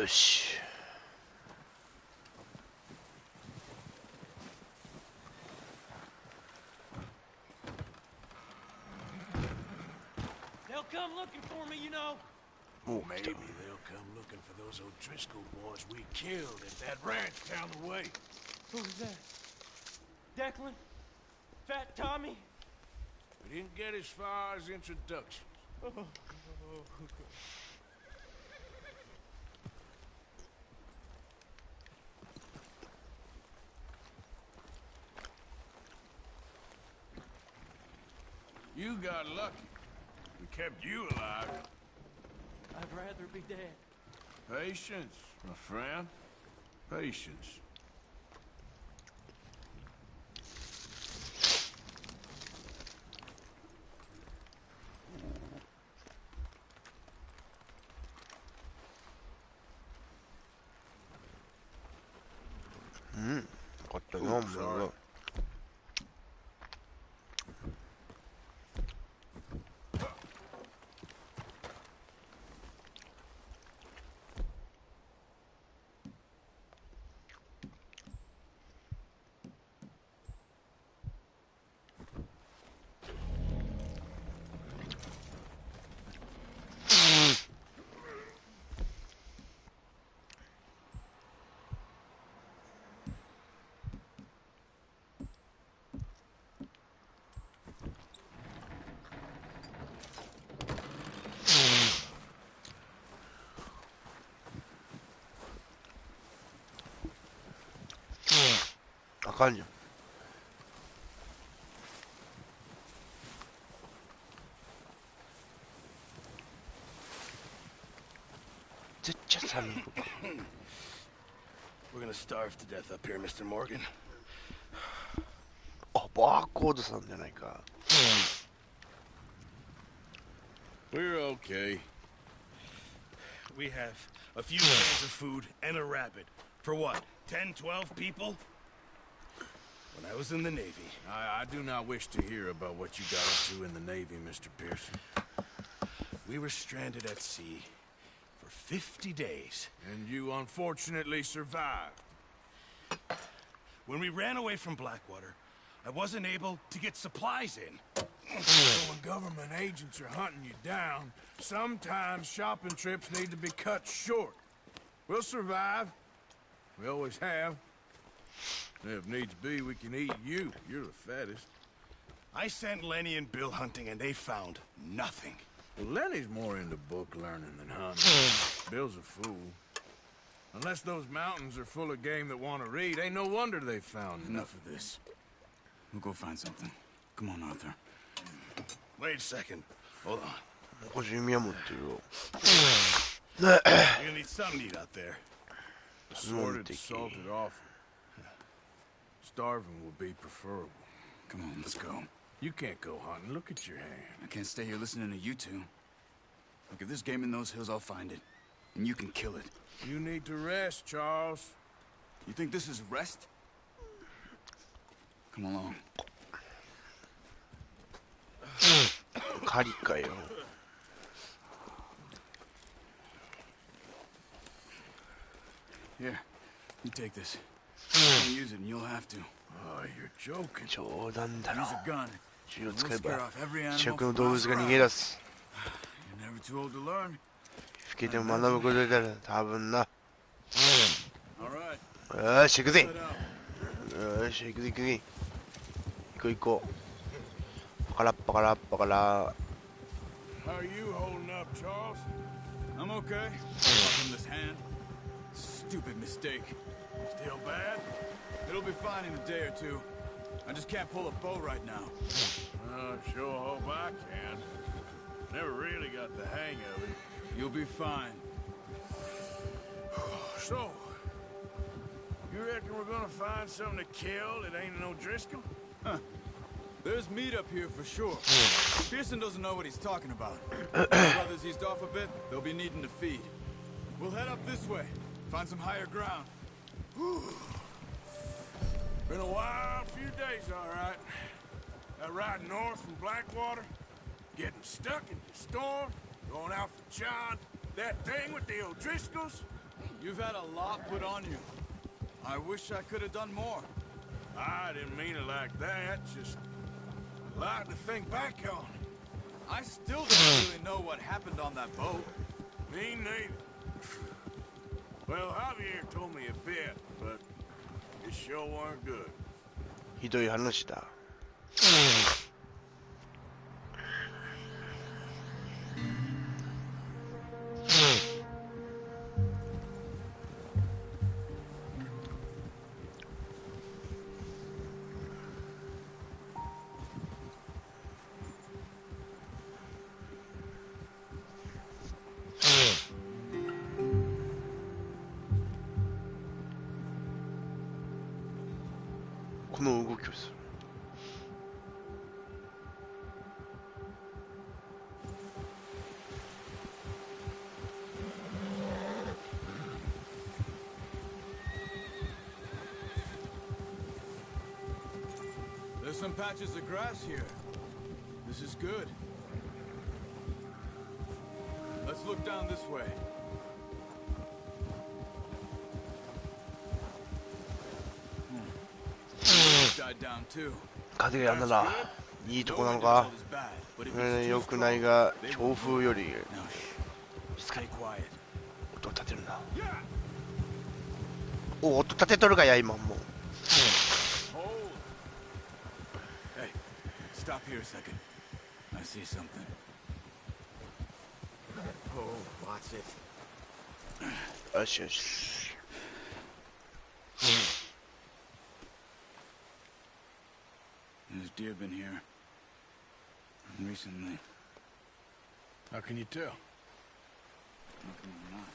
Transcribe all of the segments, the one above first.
よし。Maybe they'll come looking for those O'Driscoll boys we killed at that ranch down the way. Who was that? Declan? Fat Tommy? We didn't get as far as introductions. You got lucky. We kept you alive. I'd rather be dead. Patience, my friend. Patience. sorry. 아까요. 진짜 참. We're gonna starve to death up here, Mr. Morgan. 바코드 산다니까. We're okay. We have a few cans of food and a rabbit. For what? 10, 12 people? When I was in the Navy. I do not wish to hear about what you got up to in the Navy, Mr. Pearson. We were stranded at sea for 50 days. And you unfortunately survived. When we ran away from Blackwater, I wasn't able to get supplies in. So when government agents are hunting you down, sometimes shopping trips need to be cut short. We'll survive. We always have. If needs be, we can eat you. You're the fattest. I sent Lenny and Bill hunting, and they found nothing. Well, Lenny's more into book learning than hunting. Bill's a fool. Unless those mountains are full of game that want to read, ain't no wonder they found enough of this. We'll go find something. Come on, Arthur. Wait a second. Hold on. You're gonna need something to eat out there. Assorted, salted offal. Starving will be preferable. Come on, let's go. You can't go hunting. Look at your hand. I can't stay here listening to you two. Look, if there's game in those hills, I'll find it. And you can kill it. You need to rest, Charles. You think this is rest? Come along. 가릴까요? Here, you take this. You can't use it, and you'll have to. Oh, you're joking.冗談だろ. Use a gun. 銃を使えば近くの動物が逃げ出す. You're never too old to learn. 老けても学ぶことだら多分な. All right. よし行くぜ. よし行くぜ行くぜ. 行こう行こう. パカラッパカラッパカラ. How are you holding up, Charles? I'm okay. From this hand. Stupid mistake. Still bad? It'll be fine in a day or two. I just can't pull a bow right now. Sure hope I can. Never really got the hang of it. You'll be fine. So, you reckon we're gonna find something to kill that ain't an O'Driscoll? Huh. There's meat up here for sure. Pearson doesn't know what he's talking about. Brothers eased off a bit, they'll be needing to feed. We'll head up this way. Find some higher ground. Been a wild few days, all right. That ride north from Blackwater, getting stuck in the storm, going out for John, that thing with the O'Driscolls. You've had a lot put on you. I wish I could have done more. I didn't mean it like that. Just a lot to think back on. I still don't really know what happened on that boat. Me neither. Well, Javier told me a bit, but it sure weren't good. ひどい話だ。この動きをする。There's some patches of grass here. This is good. Let's look down this way. Died down too. 風がやんだな。いいとこなのか。良くないが、強風より静かに音を立てるな。お、音立てとるがや、今もう。Hey, stop here a second. I see something. Oh, watch it. よしよし。There's deer been here recently. How can you tell? How can you not?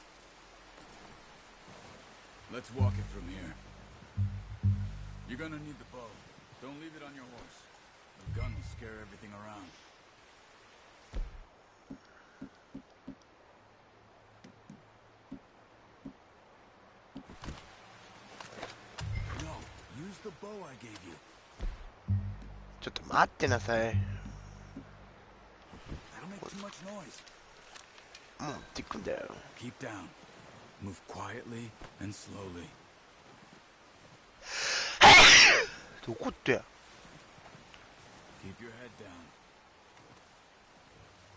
Let's walk it from here. You're gonna need the bow. Don't leave it on your horse. The gun will scare everything around. No, use the bow I gave you. ちょっと待ってなさい。 That'll make too much noise. 持ってくんだよ。 Keep down. Move quietly and slowly. どこってや。 Keep your head down.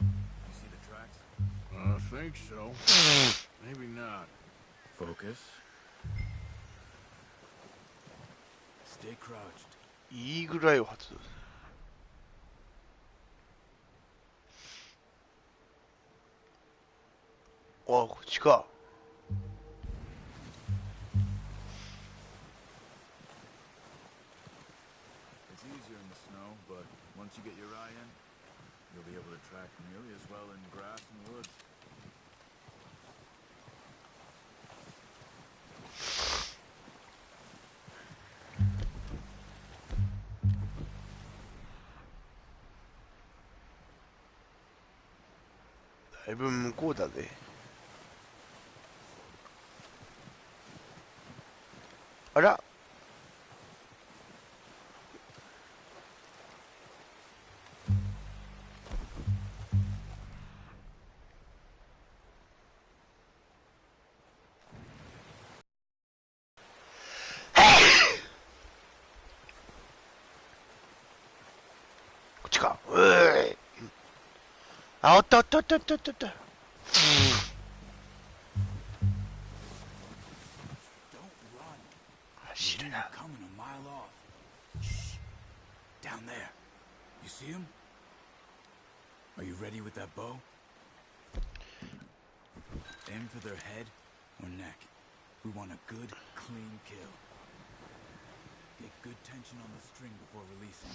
You see the tracks? I think so. Maybe not. Focus. Stay crouched. いいぐらいを発動。あ、こっちか。It's easier in the snow, but once you get your eye in, you'll be able to track nearly as well in grass and woods. だいぶ向こうだぜ。あら。こっちか。うい。あ、おっとおっとおっとおっとおっと。Don't run.走る You're な。 coming a mile off. Shh. Down there. You see him? Are you ready with that bow? Aim for their head or neck. We want a good, clean kill. Get good tension on the string before releasing.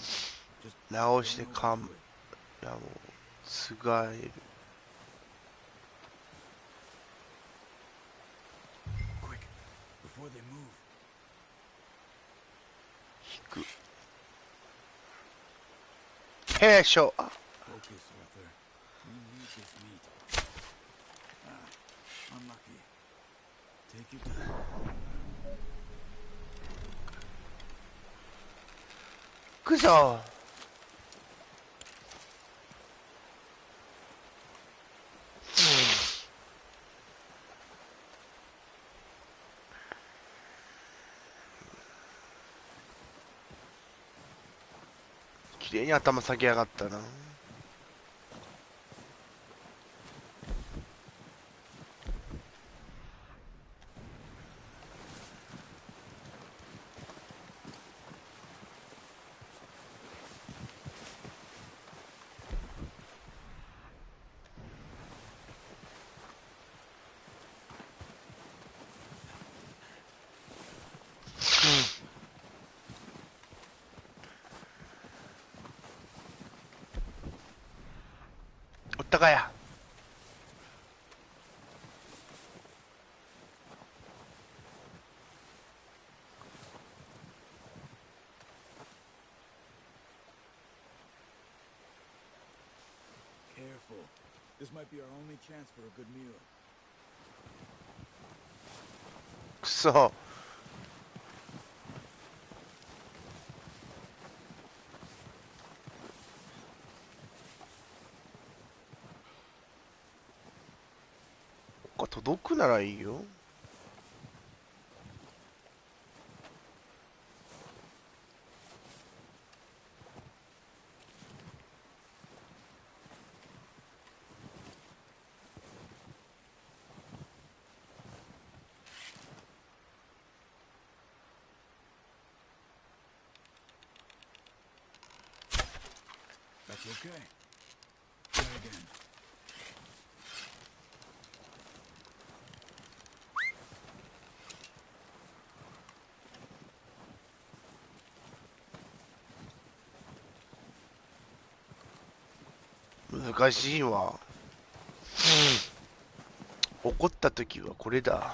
Just 直して don't かん。 overdo い it. やもう、すがえる。 Quick, before they move. 引く。へいしょ。 Focus, Arthur. We need this meat. Ah, unlucky. Take your time. くぞ。綺麗に頭下げやがったな。おったかや。Careful. This might be our only chance for a good meal. くそ。ここ届くならいいよ。That's okay. Try again. 難しいわ。怒った時はこれだ。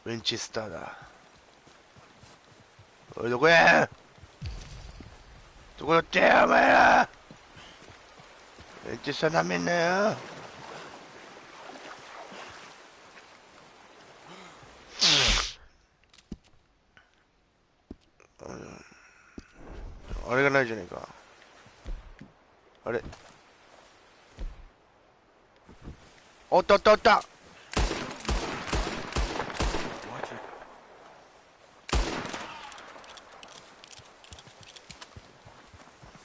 ウェンチェスターだ。おい、どこや。どこだってや、お前ら。ウェンチェスターなめんなよ。あれがないじゃねえか。あれ。おったおったおった。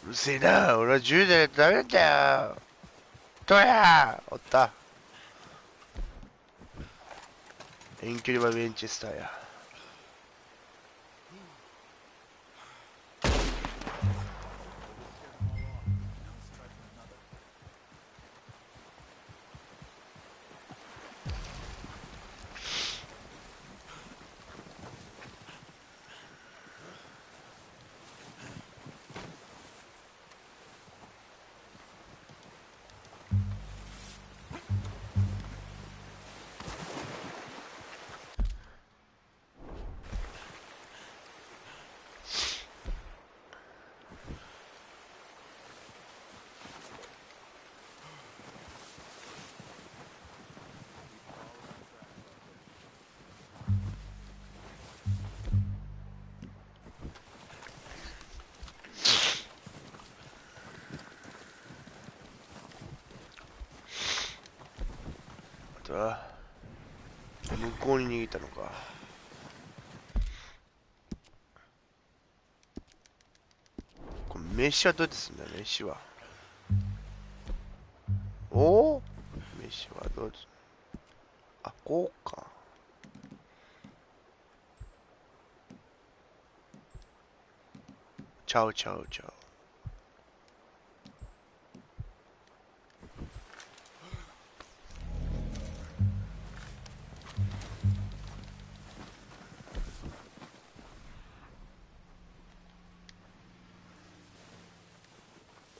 うるせえな、俺は10代でダメなんだよ。どうや。おった。遠距離はウェンチェスターや。向こうに逃げたのか。これ飯はどうやってすんだよ、飯は。おお、飯はどうやってすんだ。あ、こうか。ちゃうちゃうちゃう。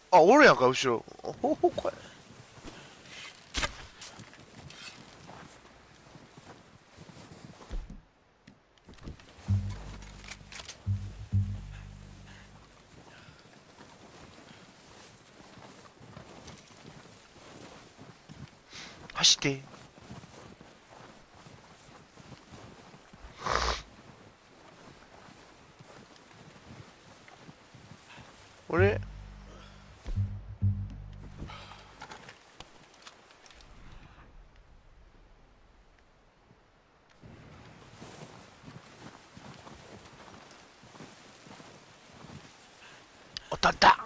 あ、おるやんか、後ろ。おほほ、これ。走って。俺当たった。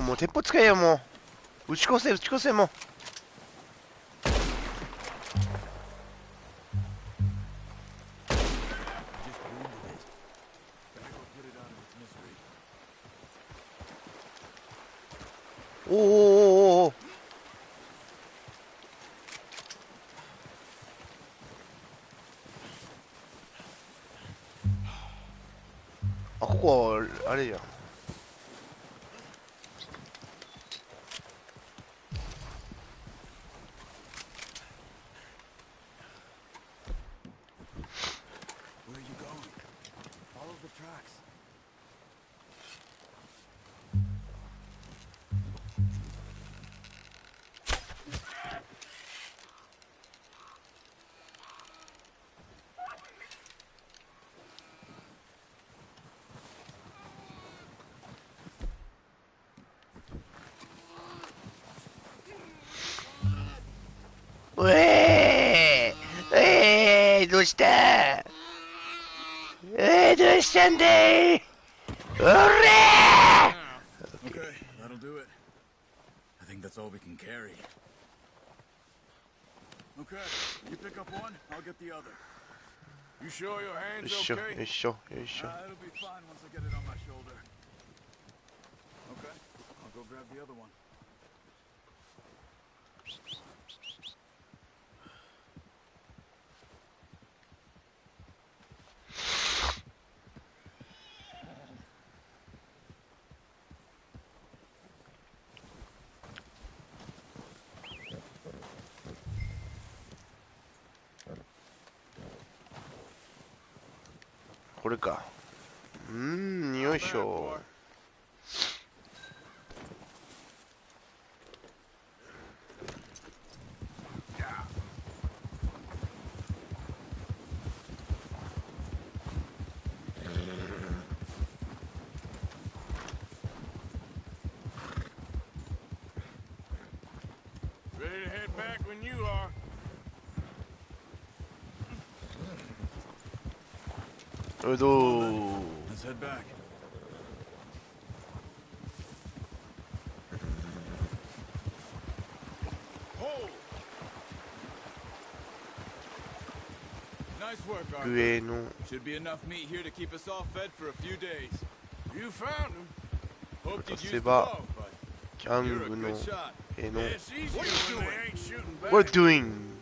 もう鉄砲使えよ。もう撃ち越せ撃ち越せ。もうおおおおお。あ、ここはあれやん。どうした？どうしたんだい？おらー！ Okay, that'll do it. I think that's all we can carry. Okay, you pick up one, I'll get the other. You sure your hands okay? よいしょよいしょ。 It'll be fine once I get it on my shoulder. Okay, I'll go grab the other one.これか。よいしょ。Ready to head back when you are. Let's head back. Hold. Nice work, Arthur. Should be enough meat here to keep us all fed for a few days. You found him. Hope you'd use the bow, but you're a good shot. It's easier when they ain't shooting back. What doing?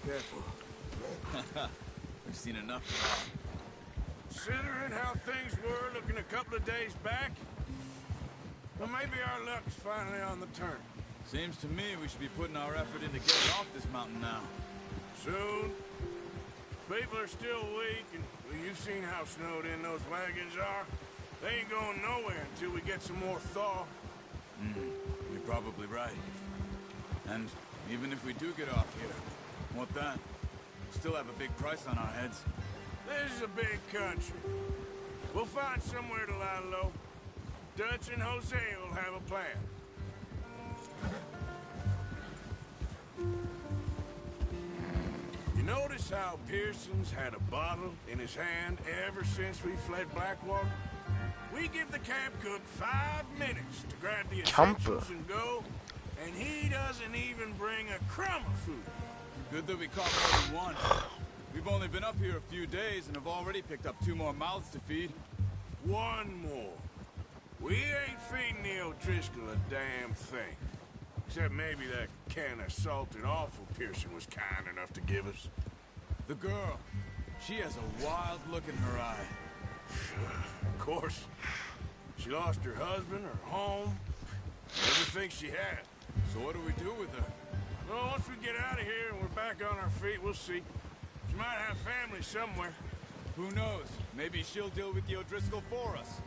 Careful. We've seen enough of that. Considering how things were looking a couple of days back, well, maybe our luck's finally on the turn. Seems to me we should be putting our effort into getting off this mountain now. Soon. People are still weak, and well, you've seen how snowed in those wagons are. They ain't going nowhere until we get some more thaw. You're probably right. And even if we do get off here, what then? Still have a big price on our heads. This is a big country. We'll find somewhere to lie low. Dutch and Jose will have a plan. You notice how Pearson's had a bottle in his hand ever since we fled Blackwater? We give the camp cook 5 minutes to grab the essentials and go, and he doesn't even bring a crumb of food. Good that we caught more than one. We've only been up here a few days and have already picked up 2 more mouths to feed. 1 more. We ain't feeding the O'Driscoll a damn thing. Except maybe that can of salted offal Pearson was kind enough to give us. The girl. She has a wild look in her eye. Of course. She lost her husband, her home, everything she had. So what do we do with her? Well, once we get out of here and we're back on our feet, we'll see. She might have family somewhere. Who knows? Maybe she'll deal with the O'Driscoll for us.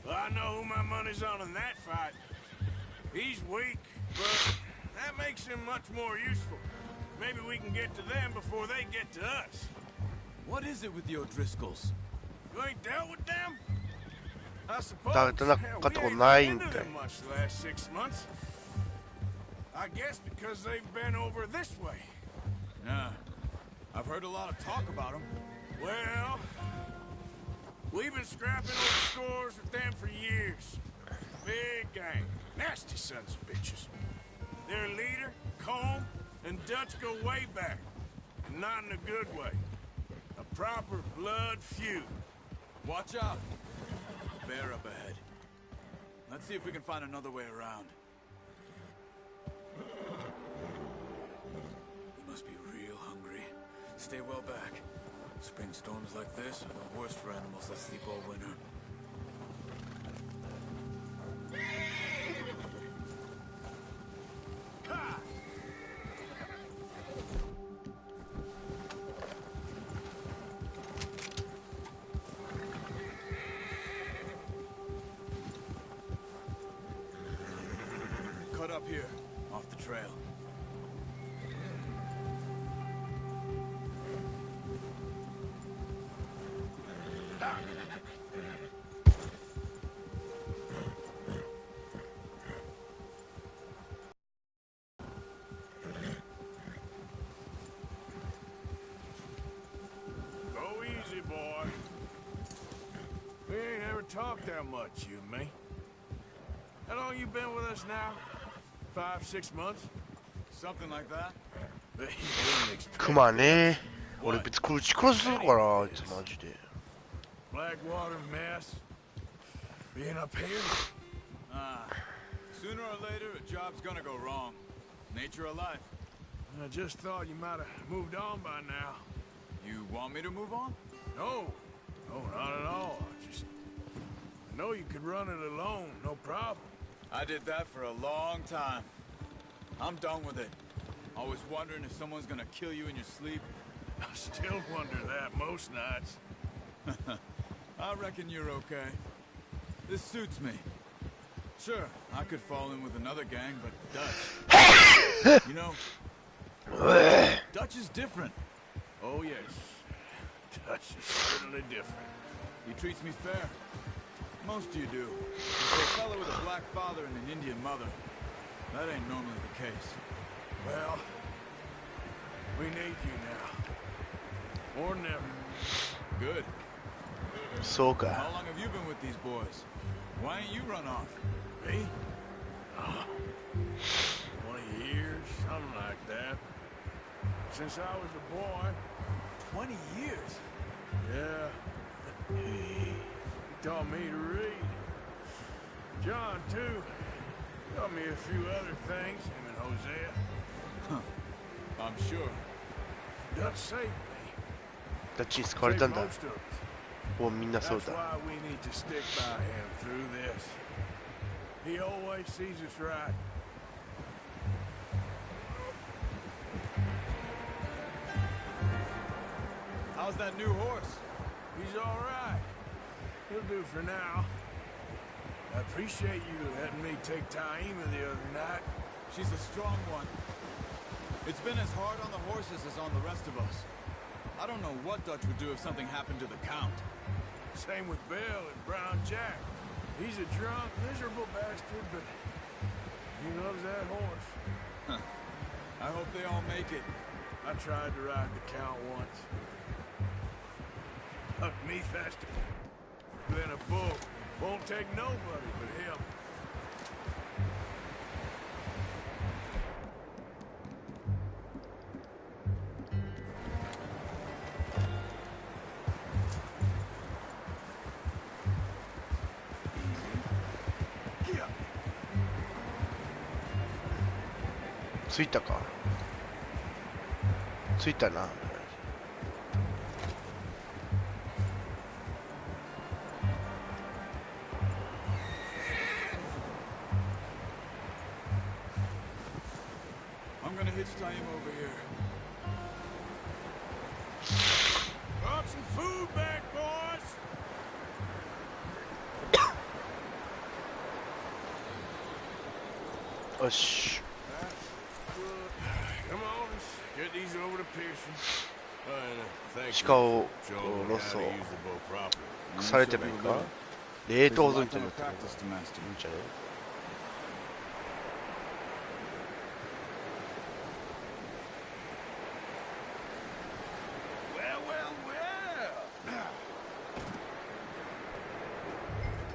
Well, I know who my money's on in that fight. He's weak, but that makes him much more useful. Maybe we can get to them before they get to us. What is it with the O'Driscolls? You ain't dealt with them? I suppose. だってなかったことないんだよ。 Much the last 6 months. I guess because they've been over this way. Nah. I've heard a lot of talk about them. Well, we've been scrapping over scores with them for years. Big gang. Nasty sons of bitches. Their leader, Combe, and Dutch go way back. And not in a good way. A proper blood feud. Watch out. Bear up ahead. Let's see if we can find another way around. You must be real hungry. Stay well back. Spring storms like this are the worst for animals that sleep all winter. Cut up here, off the trail. Go easy, boy. We ain't ever talked that much, you and me. How long you been with us now? 5, 6 months? Something like that. クマね。俺別に撃ち殺するからあいつマジで。Blackwater mess. Being up here. Sooner or later, a job's gonna go wrong. Nature of life. I just thought you might have moved on by now. You want me to move on? No. No, not at all. I know you could run it alone, no problem. I did that for a long time. I'm done with it. Always wondering if someone's gonna kill you in your sleep. I still wonder that most nights. I reckon you're okay. This suits me. Sure, I could fall in with another gang, but Dutch... you know... Dutch is different. Oh, yes. Dutch is certainly different. He treats me fair. Most of you do. For a fellow with a black father and an Indian mother, that ain't normally the case. Well, we need you now. More than ever. Good. そうか。 How long have you been with these boys? Why ain't you run off? Me? 20 years, something like that. Since I was a boy. 20 years? Yeah. He taught me to read. John, too. Taught me a few other things, him and Hosea. I'm sure. Dutch saved me. ダッチに使われたん Saved だ。 most of us. おみんなそう That's だ。 why we need to stick by him through this. He always sees us right. How's that new horse? He's all right. He'll do for now. I appreciate you letting me take Taima the other night. She's a strong one. It's been as hard on the horses as on the rest of us. I don't know what Dutch would do if something happened to the Count. Same with Bill and Brown Jack. He's a drunk, miserable bastard, but he loves that horse. I hope they all make it. I tried to ride the Count once. Hucked me faster than a bull. Won't take nobody but him. Yeah. 着いたか。着いたな。I'm gonna hitch Taima over here. Brought some food back, boys.よし。 Come on, let's get these over to Pearson. 鹿をロスをされてないか冷凍保存って思ってるんじゃない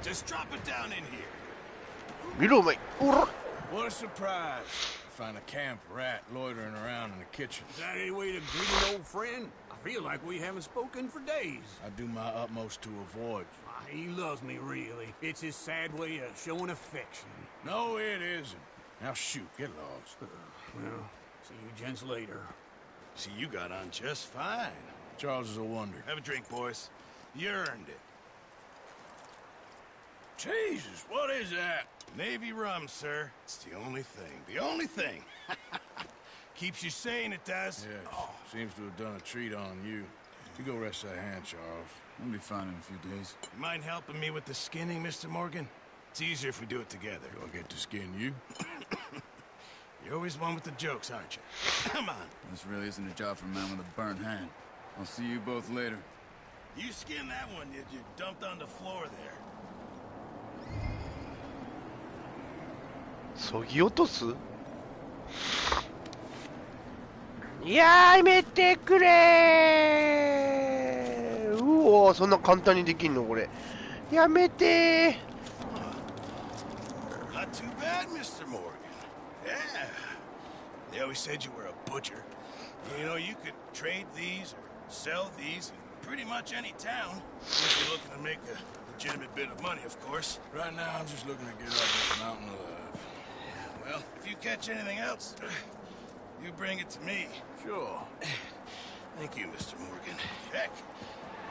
Just drop it down in here. 見ろお前おら What a surprise. Find a camp rat loitering around in the kitchen. Is that any way to greet an old friend? I feel like we haven't spoken for days. I do my utmost to avoid. He loves me, really. It's his sad way of showing affection. No, it isn't. Now shoot, get lost. Well, see you gents later. See, you got on just fine. Charles is a wonder. Have a drink, boys. You earned it. Jesus, what is that? Navy rum, sir. It's the only thing. The only thing. Keeps you sane, it does. Yeah, seems to have done a treat on you. You go rest that hand, Charles. I'll be fine in a few days. You mind helping me with the skinning, Mr. Morgan? It's easier if we do it together. Do I get to skin you? You're always one with the jokes, aren't you? Come on. This really isn't a job for a man with a burnt hand. I'll see you both later. You skinned that one you dumped on the floor there. そぎ落とすやめてくれーうおそんな簡単にできんのこれやめて Not too bad, Mr. Morgan. Yeah. They always said you were a butcher. You know, you could trade these or sell these in pretty much any town. If you're looking to make a legitimate bit of money, of course. Right now, I'm just looking to get up this mountain alive. Well, if you catch anything else, you bring it to me. Sure. Thank you, Mr. Morgan. Heck,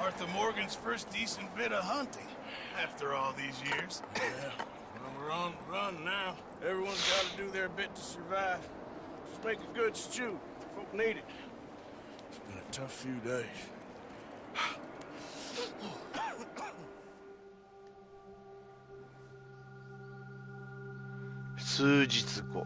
Arthur Morgan's first decent bit of hunting after all these years. Yeah, well, we're on the run now. Everyone's got to do their bit to survive. Just make a good stew. Folk need it. It's been a tough few days.数日後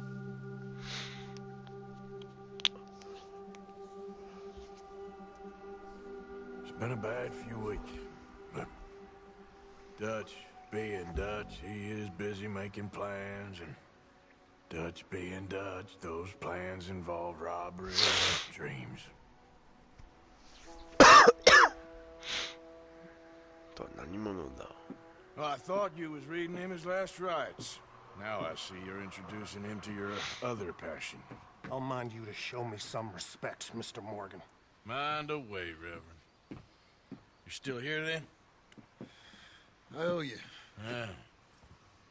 It's been a bad few weeks, but Dutch being Dutch, he is busy making plans, and Dutch being Dutch, those plans involve robbery and dreams. と何者だ Well, I thought you was reading him his last rites. Now I see you're introducing him to your other passion. I'll mind you to show me some respect, Mr. Morgan. Mind away, Reverend. You still here, then? I owe you. Yeah.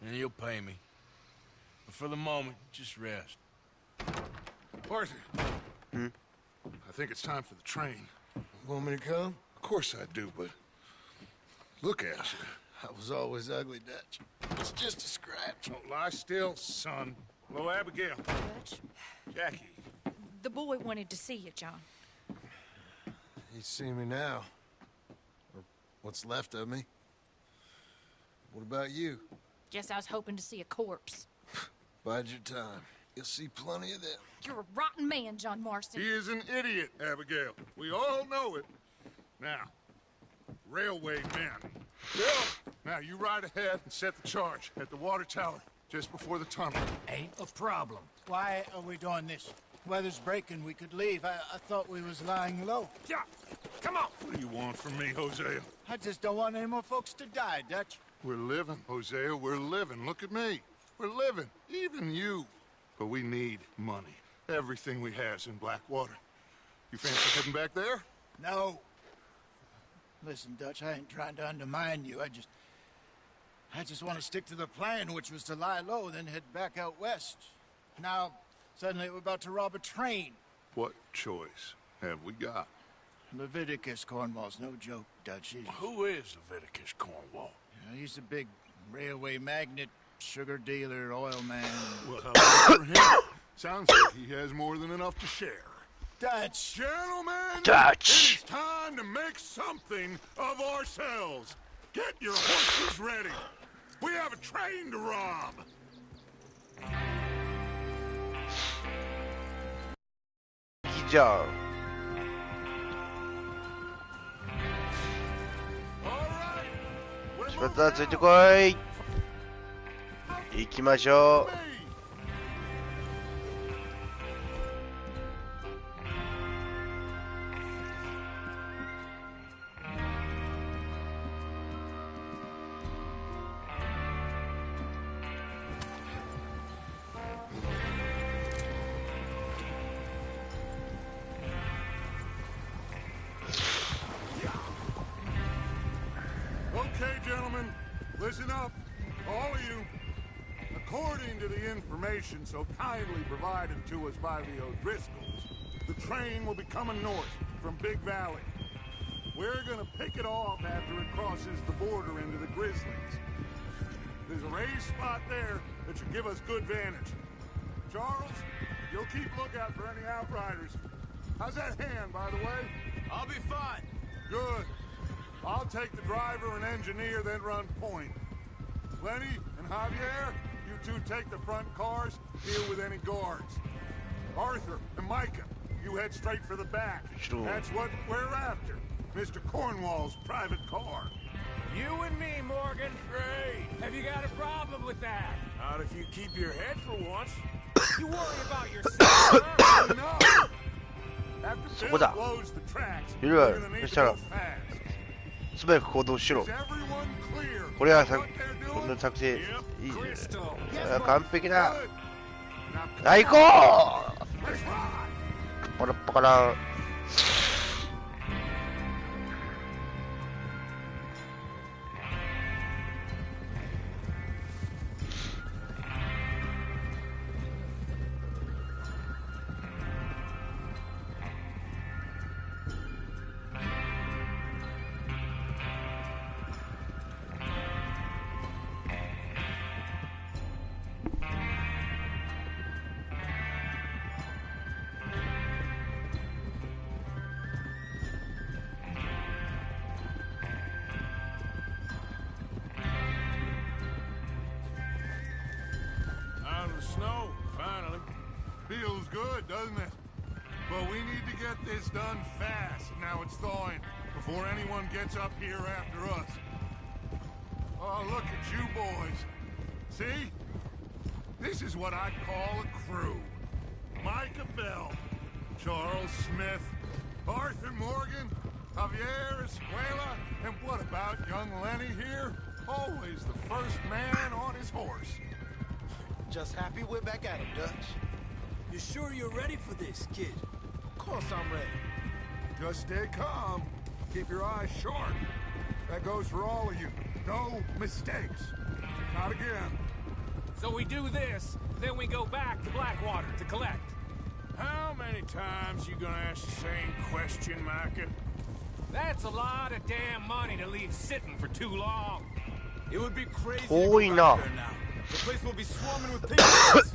And you'll pay me. But for the moment, just rest. Arthur. I think it's time for the train. Want me to come? Of course I do, but look at you. I was always ugly, Dutch. It's just a scratch. Don't lie still, son. Hello, Abigail. Dutch, Jackie. the boy wanted to see you, John. He's seen me now. Or what's left of me. What about you? Guess I was hoping to see a corpse. Bide your time. You'll see plenty of them. You're a rotten man, John Marston. He is an idiot, Abigail. We all know it. Now, railway men. Now, you ride ahead and set the charge at the water tower just before the tunnel. Ain't a problem. Why are we doing this? Weather's breaking. We could leave. I thought we was lying low. Yeah, come on. What do you want from me, Hosea? I just don't want any more folks to die, Dutch. We're living, Hosea. We're living. Look at me. We're living. Even you. But we need money. Everything we has in Blackwater. You fancy heading back there? No. Listen, Dutch, I ain't trying to undermine you. I just want to stick to the plan, which was to lie low, then head back out west. Now, suddenly we're about to rob a train. What choice have we got? Leviticus Cornwall's no joke, Dutch. Who is Leviticus Cornwall? He's a big railway magnate, sugar dealer, oil man. Well, how about for him? Sounds like he has more than enough to share. Dutch! Gentlemen, Dutch. it's time to make something of ourselves. Get your horses ready. We have a train to rob. じゃあまたついてこい。行きましょう。Okay, gentlemen, listen up, all of you. According to the information so kindly provided to us by the O'Driscolls, the train will be coming north from Big Valley. We're gonna pick it off after it crosses the border into the Grizzlies. There's a raised spot there that should give us good vantage. Charles, you'll keep lookout for any outriders. How's that hand, by the way? I'll be fine. Good. I'll take the driver and engineer, then run point. Lenny and Javier, you two take the front cars, deal with any guards. Arthur and Micah, you head straight for the back. Sure. That's what we're after. Mr. Cornwall's private car. You and me, Morgan. Great. Have you got a problem with that? Not if you keep your head for once. You worry about yourself, huh? No! After そ Bill こだ。 blows the tracks, いる we're わ gonna need そ to した go ら fast. 素早く行動しろ。 Is everyone clear これは on さ what they're こんな doing? 作成いい Yep. じ Crystal. ゃない。完璧だ。 Good. Now, はい行こ let's ride. う。パラッパカラン。Out of the snow, finally. Feels good, doesn't it? But we need to get this done fast. Now it's thawing, before anyone gets up here after us. Oh, look at you boys. See? This is what I call a crew. Micah Bell, Charles Smith, Arthur Morgan, Javier Escuela, and what about young Lenny here? Always the first man on his horse. Just happy we're back at him, Dutch. You sure you're ready for this, kid? Of course I'm ready. Just stay calm. Keep your eyes sharp. That goes for all of you. No mistakes. Not again. So we do this, then we go back to Blackwater to collect. How many times you gonna ask the same question, Micah? That's a lot of damn money to leave sitting for too long. It would be crazy to遠 go い back な。 there now. The place will be swarming with pigeons.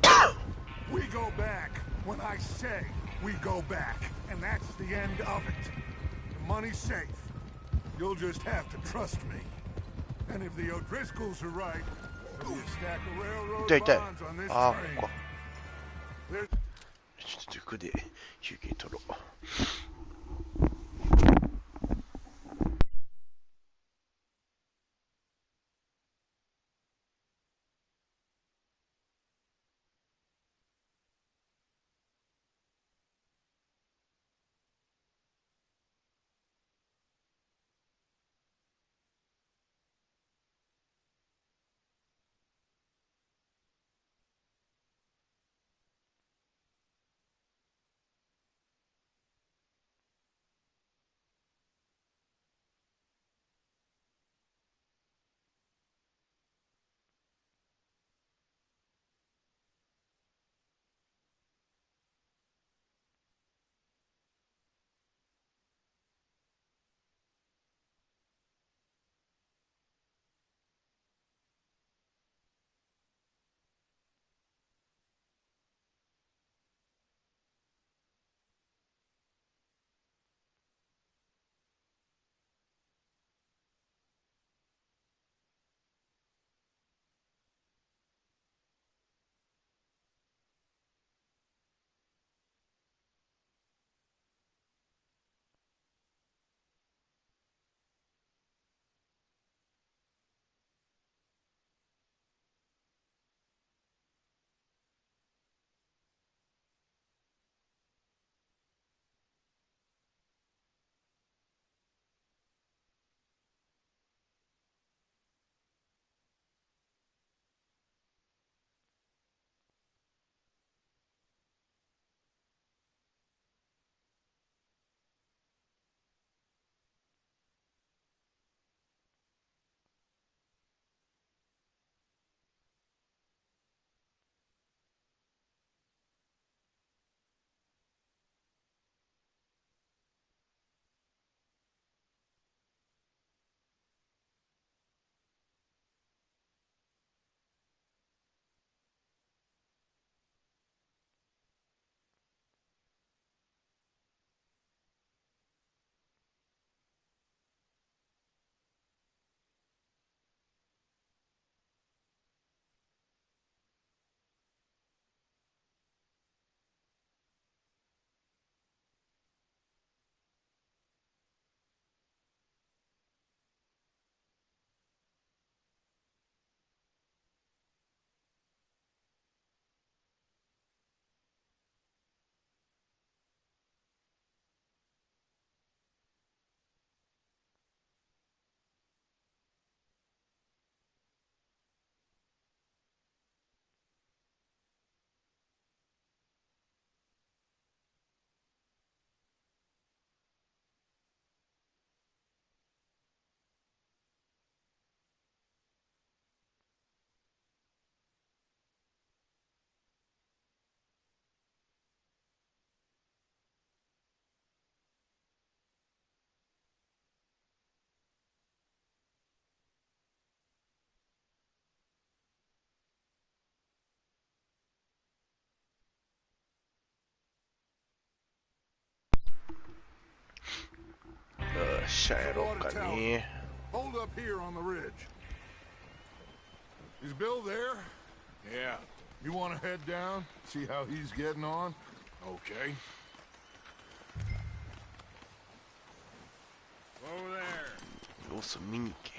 We go back when I say we go back. And that's the end of it. The money's safe. You'll just have to trust me. And if the O'Driscolls are right, there'll be a stack of railroad 痛い痛い。 bonds on this ああ、 train. ここか。 There's ちょっと塾で休憩取ろう。車やろうかね。 Hold up here on the ridge. Is Bill there? Yeah. You want to head down, see how he's getting on? Okay. Over there. 様子見に行け。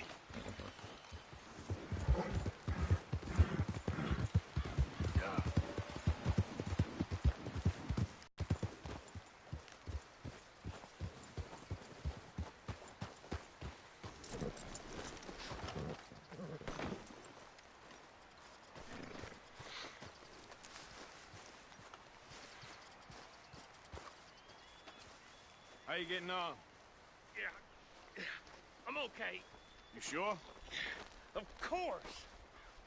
How you getting on? Yeah. I'm okay. You sure? Of course.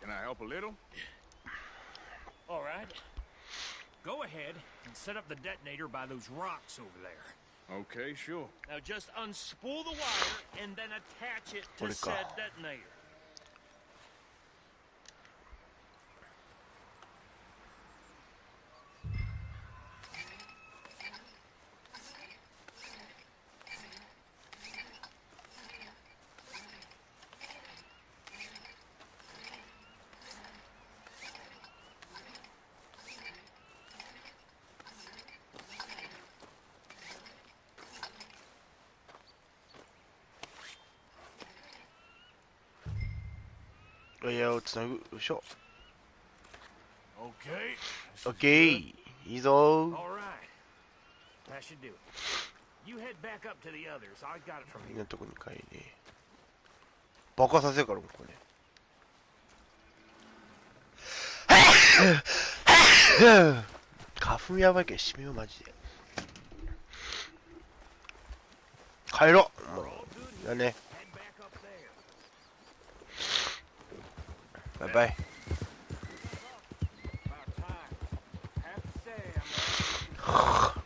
Can I help a little? All right. Go ahead and set up the detonator by those rocks over there. Okay, sure. Now just unspool the wire and then attach it to What said detonator.ワイヤーをつなぐ。よいしょ。 Okay. オッケー。いいぞー。 All right. That should do it. You head back up to the others. I got it from みん here. なとこに帰れ。爆破させるからもうこれ。花粉やばいけど閉めようマジで。帰ろう。もうだね。 Head back up there. バイバイ。 About time. Have to say, I'm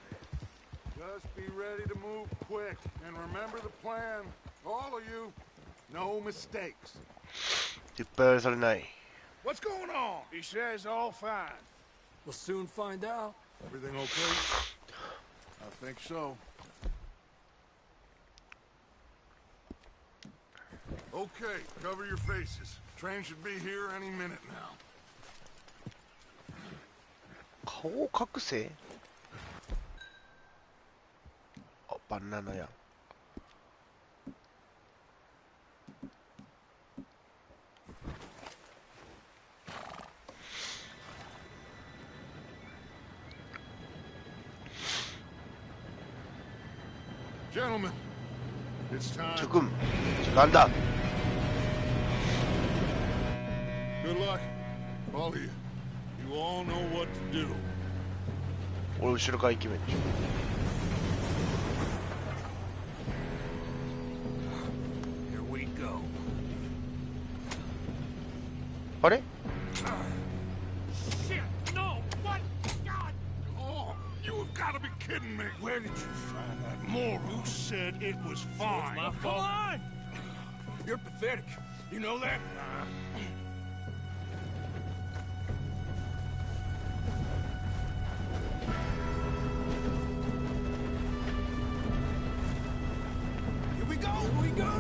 Just be ready to move quick. And remember the plan. All of you. No mistakes. いっぱいやらされない。 What's going on? He says all fine. We'll soon find out. Everything okay? I think so. Okay, cover your faces. Train should be here any minute now. 顔を隠せ。あ、バナナや。Gentlemen, it's time. 諸君、時間だ。 Good luck. All of you. You all know what to do. 俺後ろから行けばいいんでしょ。 Here we go. あれ Shit! No! What? God! Oh, you have got to be kidding me. Where did you find that moron? You said it was fine. My fault. Come on! You're pathetic. You know that? Here we go! Here we go!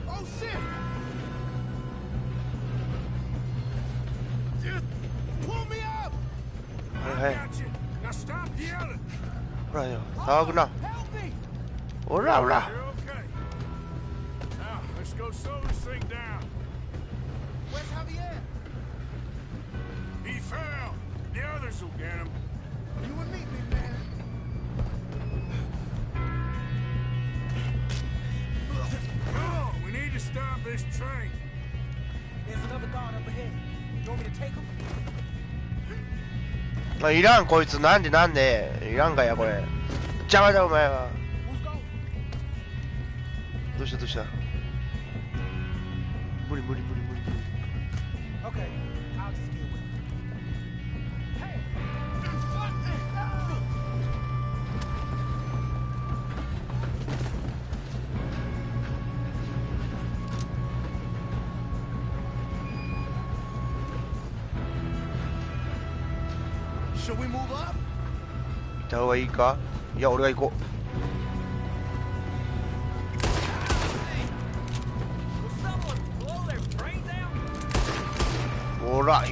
Oh, shit! Just Pull me up! はいはい。 got you. Now stop yelling. ほらよ、騒ぐな。 Help me! ほらほら。 You're okay. Now, let's go slow this thing down. Where's Javier? He fell. The others will get him. You and me, big man. Come on, we need to stop this train. There's another guard up ahead. You want me to take him? あ、いらんこいつ。なんでいらんかやこれ。邪魔だお前は。 Who's going? どうした無理。 Okay, I'll just deal with it. Hey! Should we move up? った方がいいか。いや俺が行こう。ほら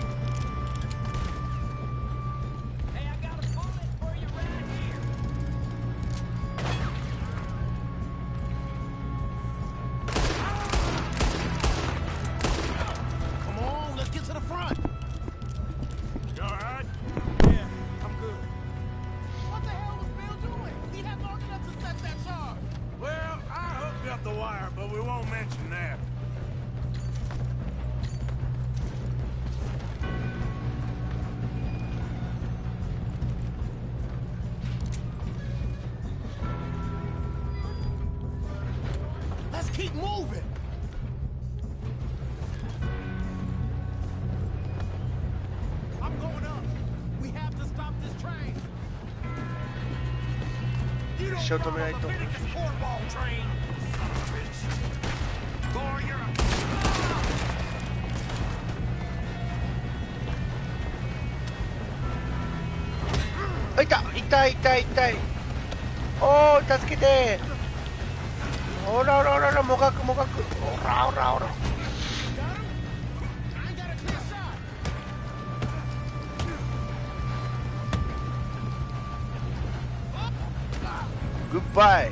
Keep moving. I'm going up. We have to stop this train. You don't Shut the run on light the off. Leviticus cornball train. Son of a bitch. Gore, you're a... あ、いた痛い痛い痛い。おー助けて。おらおらおらおら、もがくもがく。おらおらおら。グッバイ。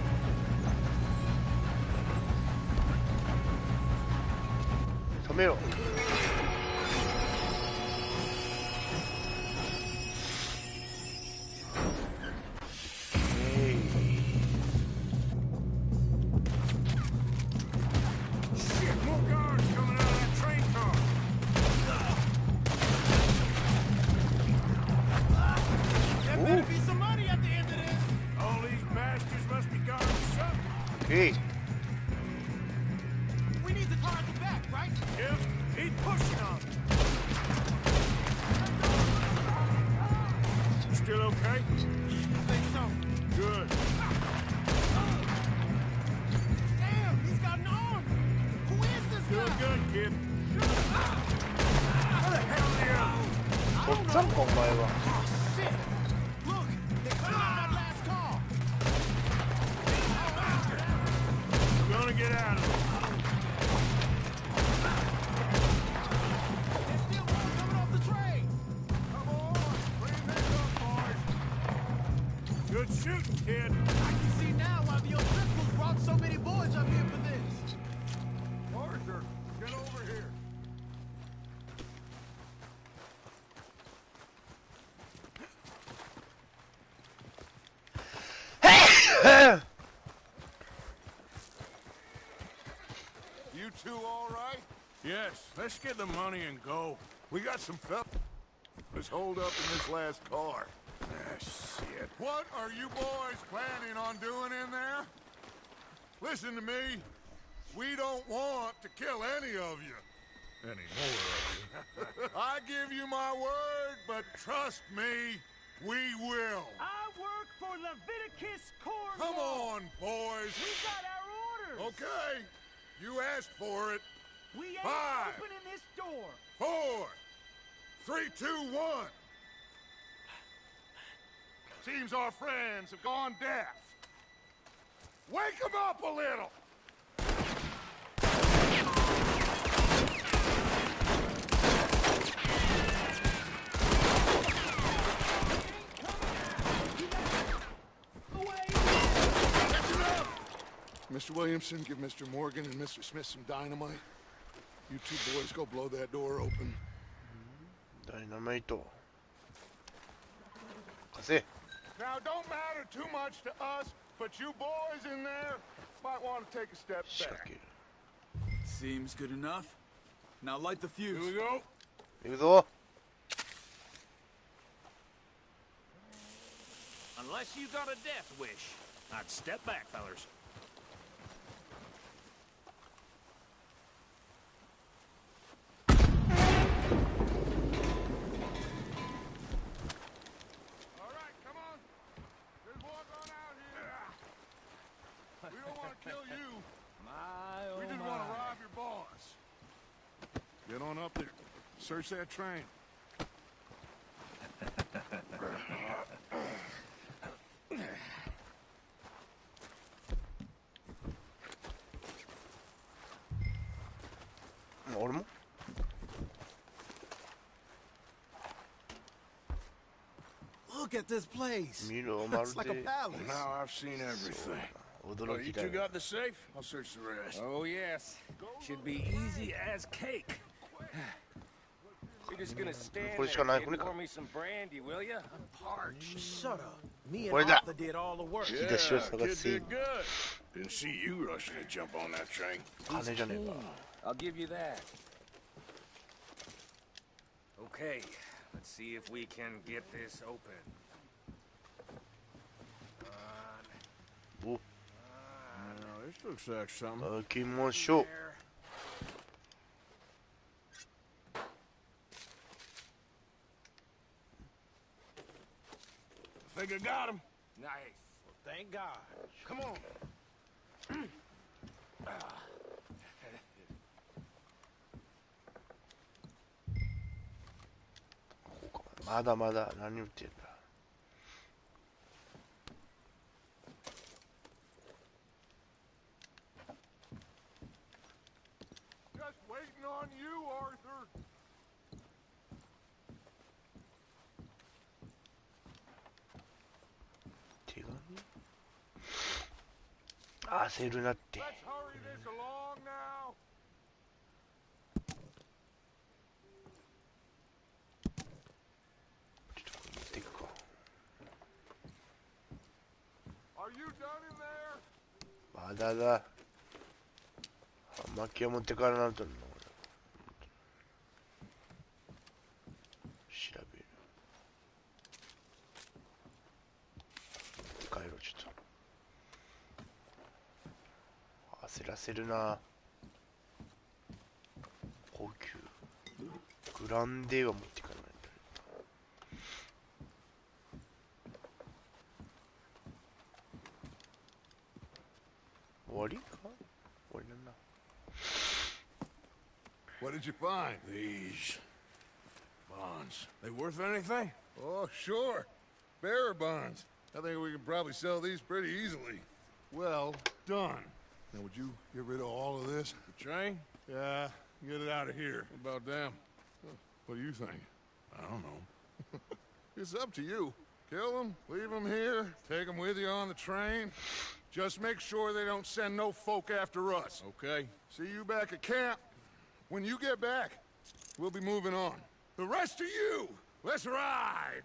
止めろ。Hey. We need the car at the back, right? Yep, keep pushing on. You still okay? I think so. Good. Damn, he's got an arm. Who is this Doing guy? good, kid. Where the hell are you? とっつぁんかお前は。 Oh, shit. Look, they're coming out that last car. We're gonna get out of it. There's still one coming off the train. Come on, clean this up, boys. Good shooting, kid. I can see now why the O'Driscolls brought so many boys up here for this. Arthur, get over here. You two all right? Yes, let's get the money and go. We got some fellas holed up in this last car. Ah, shit. What are you boys planning on doing in there? Listen to me. We don't want to kill any of you. Any more of you. I give you my word, but trust me, we will. I work for Leviticus Cornwall. Come on, boys. We got our orders. Okay. You asked for it. We ain't 5, opening this door. 4, 3, 2, 1. Seems our friends have gone deaf. Wake them up a little. Mr. Williamson, give Mr. Morgan and Mr. Smith some dynamite. You two boys go blow that door open. ダイナマイト。貸せ。 Now, don't matter too much to us, but you boys in there might want to take a step 仕掛 back. ける。 Seems good enough. Now light the fuse. Here we go. 行くぞ。 Unless you got a death wish, I'd step back, fellers. All right, come on. Just walk on out here. We don't want to kill you. We just want to rob your boss. Get on up there. Search that train. Look at this place. 見ろ、まる It's like a で palace. Now I've seen everything. 驚 You きだ two よ。 got the safe? I'll search the rest. Oh, yes. Should be easy as cake. You're just gonna stand Pues there con la- and pour me some brandy, will ya? I'm parched. Shut up. Me and What is that? Arthur did all the work. He does show us like a kid scene. did good. Didn't see you rushing to jump on that train. 金じゃねえか。 I'll give you that. Okay, let's see if we can get this open.お、 Now, this looks like something. 開きましょう。 There. I think I got him. Nice. Well, thank God. Come on. まだまだ何言ってんだ。 Just waiting on you, Arthur. 手紙焦るなって。 Let's hurry this along now. ちょっとこれ持っていくか。 Are you done in there? まだだ。薪は持ってからなるとんの。調べる。持って帰ろう、ちょっと。焦らせるな。高級。グランデーは持っていかないと。終わりか？終わりだな。 What did you find? These bonds. They worth anything? Oh, sure. Bearer bonds. I think we can probably sell these pretty easily. Well done. Now, would you get rid of all of this? The train? Yeah, get it out of here. What about them? What do you think? I don't know. It's up to you. Kill them, leave them here, take them with you on the train. Just make sure they don't send no folk after us. Okay. See you back at camp. When you get back, we'll be moving on. The rest of you, let's ride!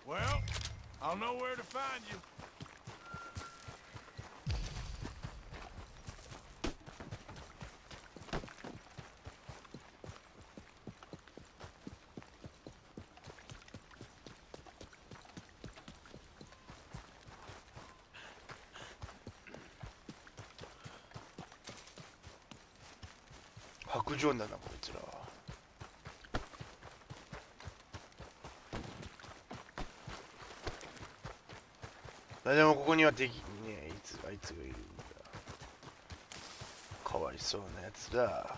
？Well, I'll know where to find you.「白状だなこいつらは。 でもここには敵ねあいつがいるんだ。かわいそうなやつだ。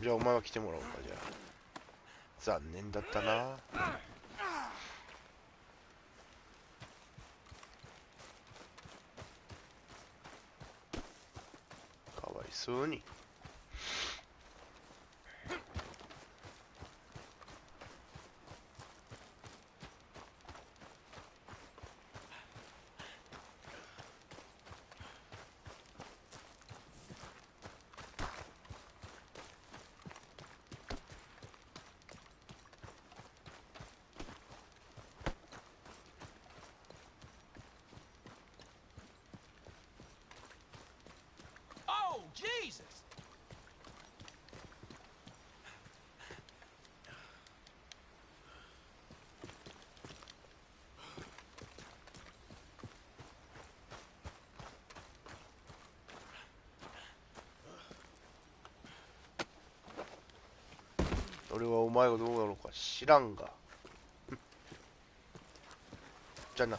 じゃあお前は来てもらおうか。じゃあ残念だったな。かわいそうに。Jesus! 俺はお前がどうなのか知らんが。じゃあな。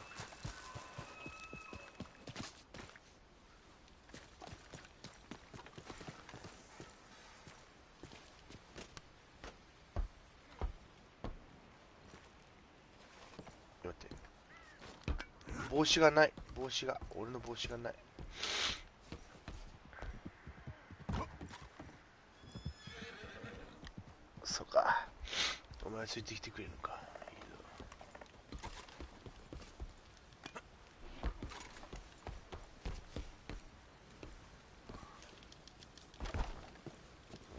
待って。帽子がない。帽子が。俺の帽子がない。そうか。お前ついてきてくれるのか。いい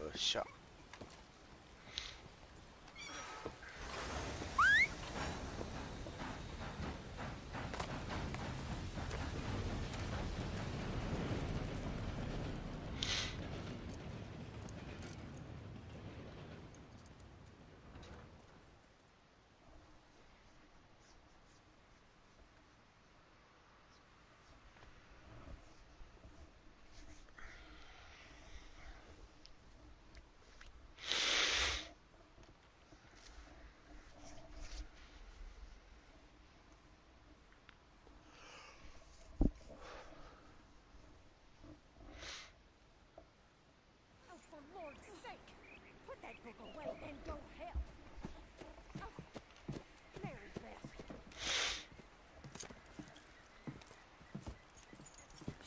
ぞ。よっしゃ。For Lord's sake, put that book away and go help. Oh, Mary's best.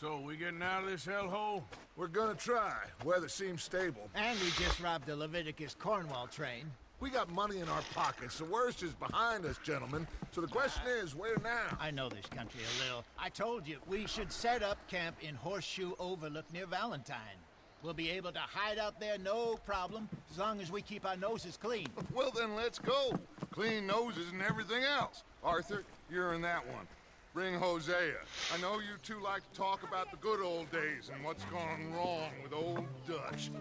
So, we getting out of this hellhole? We're gonna try. Weather seems stable. And we just robbed the Leviticus Cornwall train. We got money in our pockets. The worst is behind us, gentlemen. So the question is, where now? I know this country a little. I told you, we should set up camp in Horseshoe Overlook near Valentine. We'll be able to hide out there, no problem, as long as we keep our noses clean. Well, then let's go. Clean noses and everything else. Arthur, you're in that one. Bring Hosea. I know you two like to talk about the good old days and what's gone wrong with old Dutch.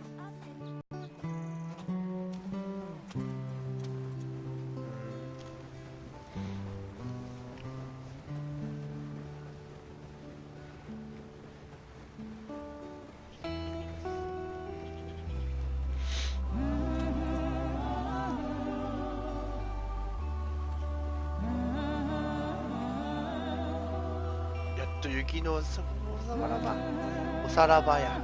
やっと雪のおさらばや。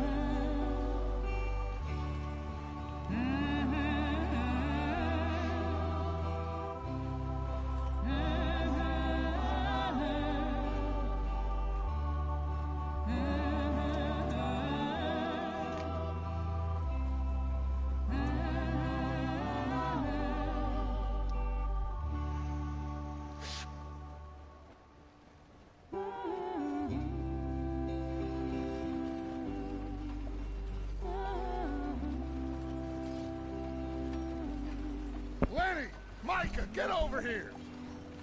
Lenny! Micah, get over here!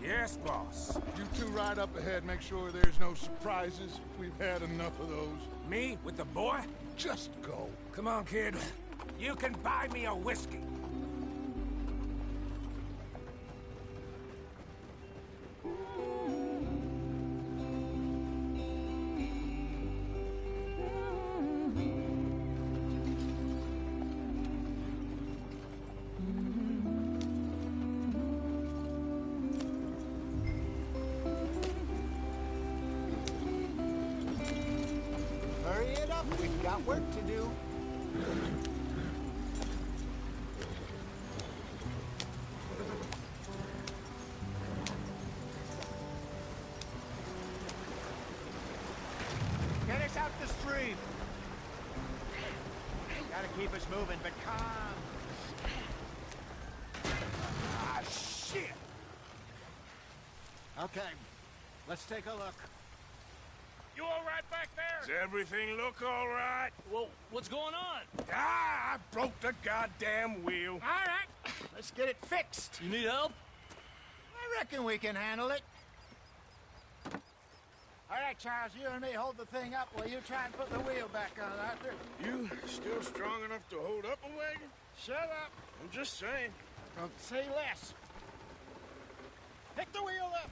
Yes, boss. You two ride up ahead, make sure there's no surprises. We've had enough of those. Me with the boy? Just go. Come on, kid. You can buy me a whiskey. Hurry it up, we've got work to do. Get us out the stream. Gotta keep us moving, but calm. Ah, shit! Okay, let's take a look. You all right back there? Does everything look all right? Well, what's going on? Ah, I broke the goddamn wheel. All right, let's get it fixed. You need help? I reckon we can handle it. All right, Charles, you and me hold the thing up while you try and put the wheel back on, Arthur. You still strong enough to hold up a wagon? Shut up. I'm just saying. Don't say less. Pick the wheel up.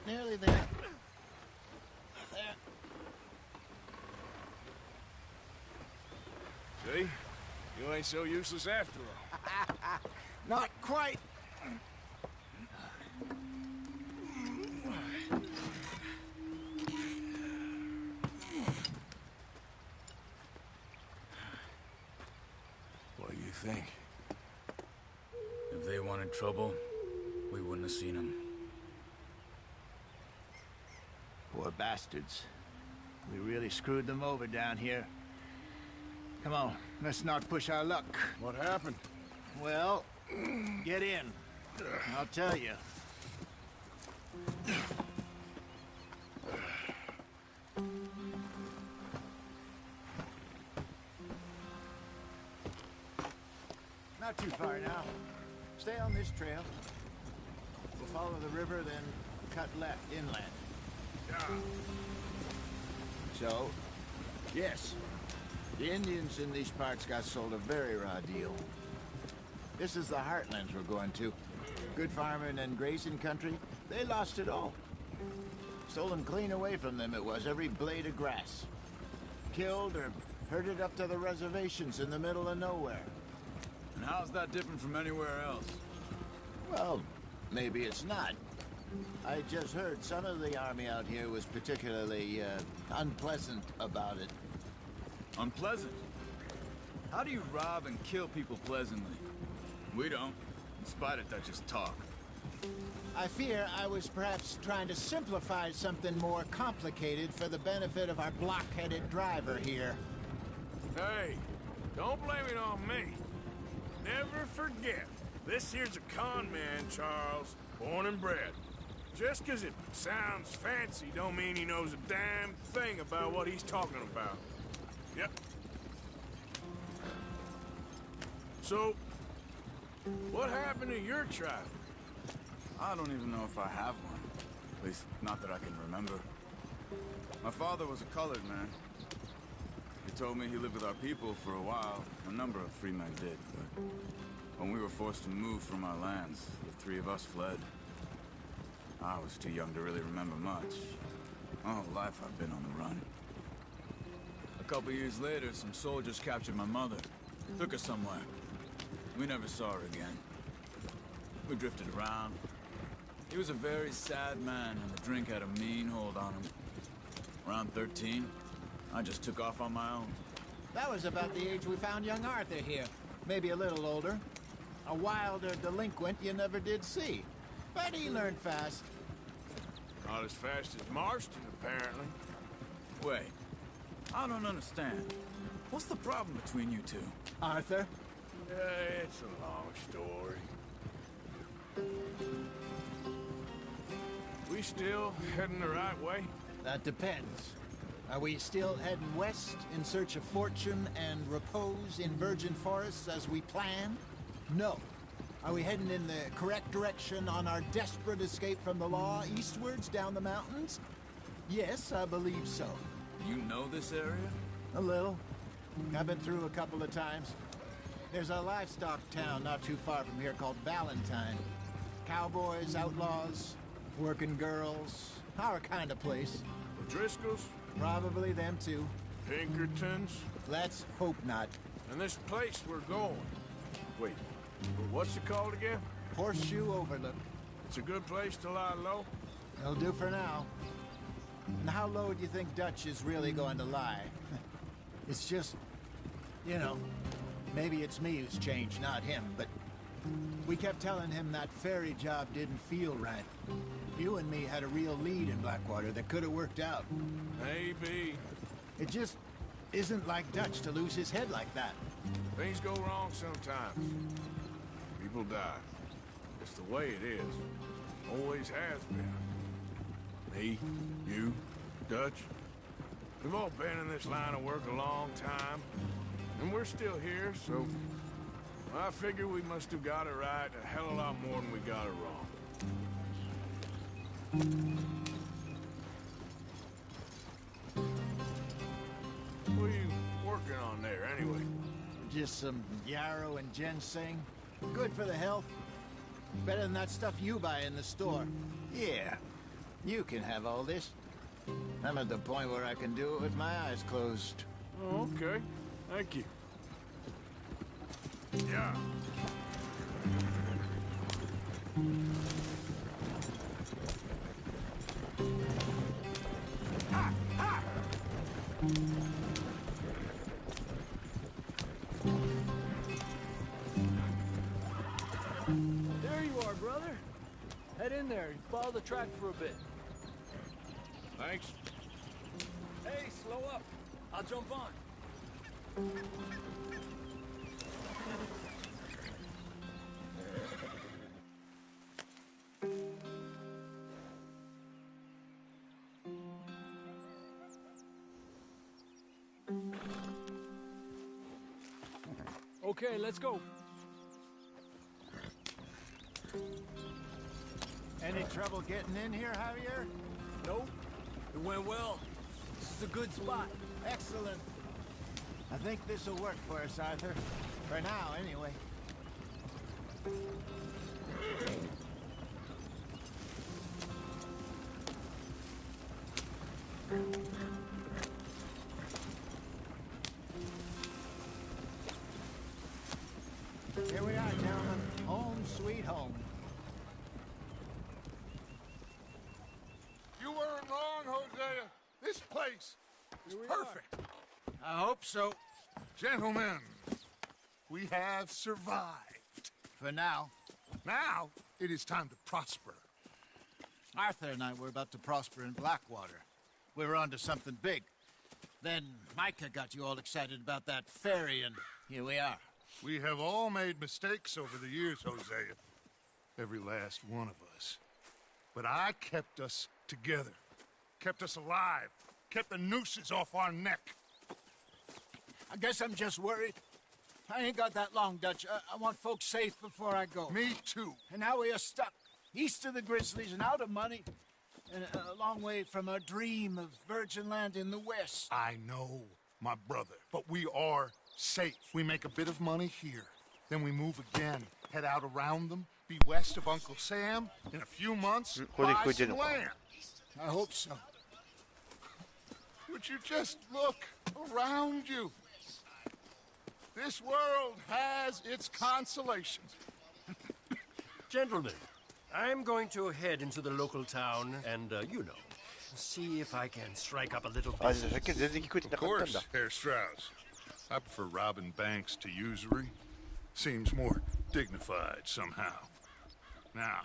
Nearly there. There. See? You ain't so useless after all. Not quite. What do you think? If they wanted trouble, we wouldn't have seen them. Poor bastards. We really screwed them over down here. Come on, let's not push our luck. What happened? Well, get in. I'll tell you. Not too far now. Stay on this trail. We'll follow the river, then cut left inland. So, yes, the Indians in these parts got sold a very raw deal. This is the heartlands we're going to. Good farming and grazing country, they lost it all. Stolen clean away from them it was, every blade of grass. Killed or herded up to the reservations in the middle of nowhere. And how's that different from anywhere else? Well, maybe it's not. I just heard some of the army out here was particularly, unpleasant about it. Unpleasant? How do you rob and kill people pleasantly? We don't, in spite of Dutch's talk. I fear I was perhaps trying to simplify something more complicated for the benefit of our block-headed driver here. Hey, don't blame it on me. Never forget, this here's a con man, Charles, born and bred. Just 'cause it sounds fancy don't mean he knows a damn thing about what he's talking about. Yep. So, what happened to your tribe? I don't even know if I have one. At least, not that I can remember. My father was a colored man. He told me he lived with our people for a while. A number of free men did, but when we were forced to move from our lands, the three of us fled. I was too young to really remember much. My whole life I've been on the run. A couple years later, some soldiers captured my mother. Took her somewhere. We never saw her again. We drifted around. He was a very sad man, and the drink had a mean hold on him. Around 13, I just took off on my own. That was about the age we found young Arthur here. Maybe a little older. A wilder delinquent you never did see. But he learned fast. Not as fast as Marston, apparently. Wait, I don't understand. What's the problem between you two? Arthur? It's a long story. We still heading the right way? That depends. Are we still heading west in search of fortune and repose in virgin forests as we planned? No. Are we heading in the correct direction on our desperate escape from the law eastwards down the mountains? Yes, I believe so. You know this area? A little. I've been through a couple of times. There's a livestock town not too far from here called Valentine. Cowboys, outlaws, working girls, our kind of place. Driscoll's? Probably them too. Pinkertons? Let's hope not. And this place we're going. Wait, what's it called again? Horseshoe Overlook. It's a good place to lie low? It'll do for now. And how low do you think Dutch is really going to lie? It's just, you know, maybe it's me who's changed, not him, but we kept telling him that ferry job didn't feel right. You and me had a real lead in Blackwater that could have worked out. Maybe. It just isn't like Dutch to lose his head like that. Things go wrong sometimes. People die. It's the way it is. Always has been. Me, you, Dutch. We've all been in this line of work a long time. And we're still here, so I figure we must have got it right a hell of a lot more than we got it wrong. What are you working on there, anyway? Just some yarrow and ginseng. Good for the health. Better than that stuff you buy in the store. Yeah, you can have all this. I'm at the point where I can do it with my eyes closed. Oh, okay. Thank you. Yeah. There you are, brother. Head in there and follow the track for a bit. Thanks. Hey, slow up. I'll jump on. Okay, let's go. Any trouble getting in here, Javier? Nope. It went well. This is a good spot. Excellent. I think this will work for us, Arthur. For now, anyway. Here we are, gentlemen. Home sweet home. You weren't wrong, Hosea. This place is perfect. I hope so. Gentlemen, we have survived. For now. Now, it is time to prosper. Arthur and I were about to prosper in Blackwater. We were onto something big. Then Micah got you all excited about that ferry, and here we are. We have all made mistakes over the years, Hosea. Every last one of us. But I kept us together. Kept us alive. Kept the nooses off our neck. I guess I'm just worried. I ain't got that long, Dutch. I want folks safe before I go. Me too. And now we are stuck. East of the Grizzlies and out of money. And a long way from our dream of virgin land in the west. I know, my brother. But we are safe. We make a bit of money here. Then we move again. Head out around them. Be west of Uncle Sam. In a few months, buy some land. I hope so. Would you just look around you? This world has its consolations. Gentlemen, I'm going to head into the local town and, see if I can strike up a little business. Of course, Herr Strauss. I prefer robbing banks to usury. Seems more dignified somehow. Now,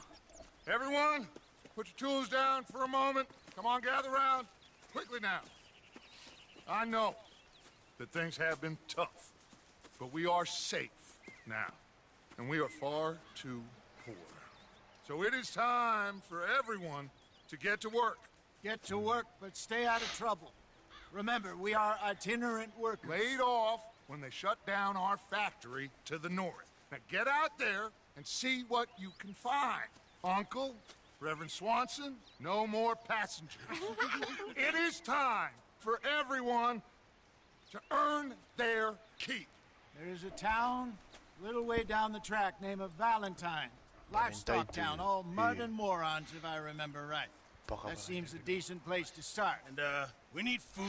everyone, put your tools down for a moment. Come on, gather round. Quickly now. I know that things have been tough, but we are safe now, and we are far too poor. So it is time for everyone to get to work. Get to work, but stay out of trouble. Remember, we are itinerant workers. Laid off when they shut down our factory to the north. Now get out there and see what you can find. Uncle, Reverend Swanson, no more passengers. It is time for everyone to earn their keep. There is a town a little way down the track named Valentine. Livestock town, all mud and morons, if I remember right. That seems a decent place to start. And, we need food.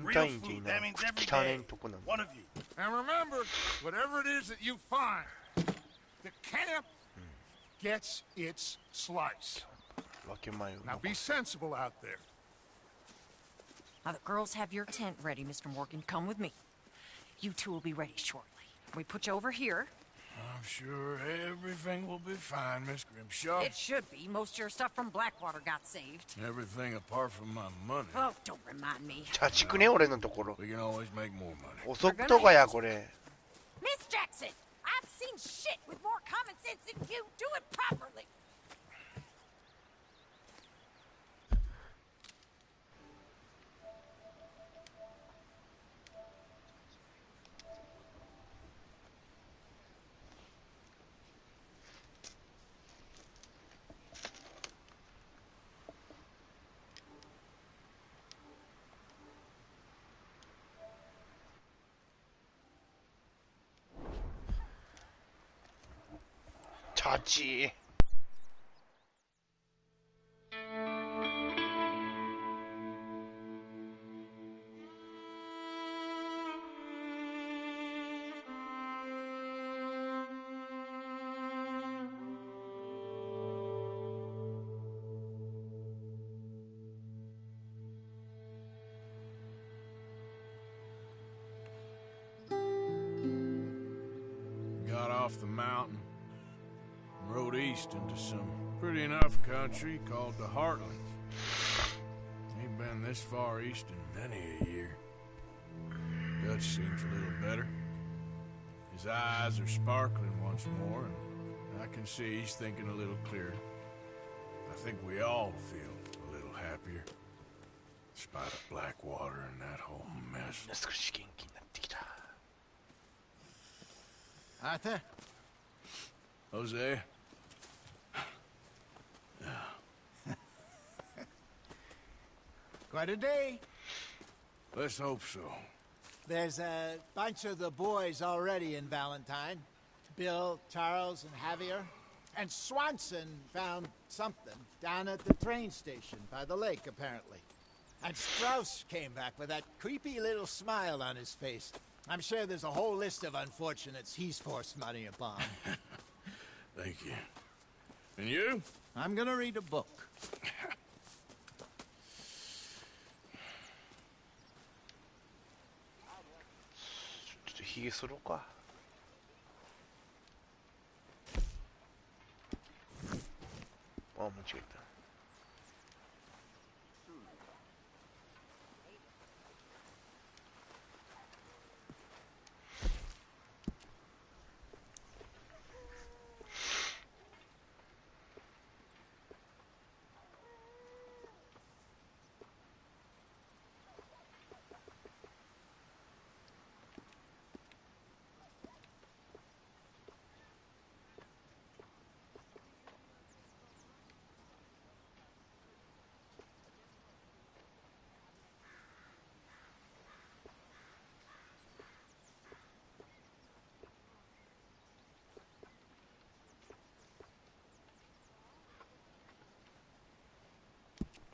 Real food. That means every day. One of you. And remember, whatever it is that you find, the camp gets its slice. Now be sensible out there. Now the girls have your tent ready, Mr. Morgan. Come with me. You two will be ready shortly. We put you over here. I'm sure everything will be fine, Miss Grimshaw. It should be. Most of your stuff from Blackwater got saved. Everything apart from my money. Oh, don't remind me. We can always make more money. Miss Jackson, I've seen shit with more common sense than you. Do it properly. チャチ。Got off the mountain and rode east into some pretty enough country called the Heartlands. Ain't been this far east in many a year. Dutch seems a little better. His eyes are sparkling once more, and I can see he's thinking a little clearer. I think we all feel a little happier, despite of Blackwater and that whole mess. Arthur? Jose? Quite a day. Let's hope so. There's a bunch of the boys already in Valentine. Bill, Charles, and Javier. And Swanson found something down at the train station by the lake, apparently. And Strauss came back with that creepy little smile on his face. I'm sure there's a whole list of unfortunates he's forced money upon. Thank you. And you? I'm gonna read a book. ちょっとひげ剃ろうか。あ、間違えた。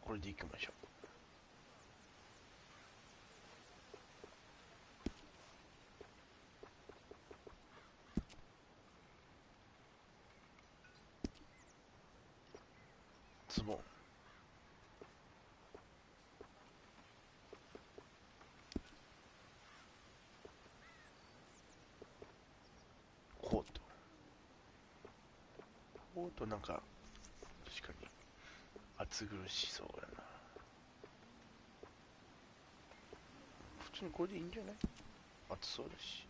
これでいきましょう。ズボン。コート。コートなんか確かに暑苦しそうやな。普通にこれでいいんじゃない？暑そうだし。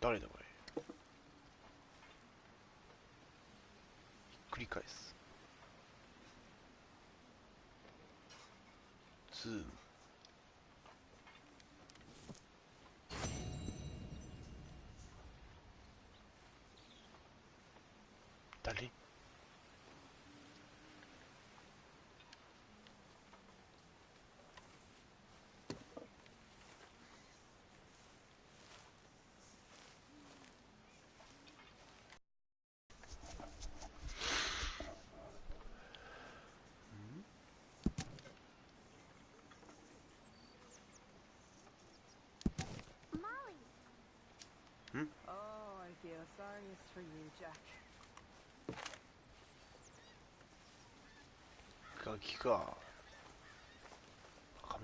誰だこれ。ひっくり返す。ズーム。誰？Oh, I feel sorriest for you, Jack. ガキか。あ。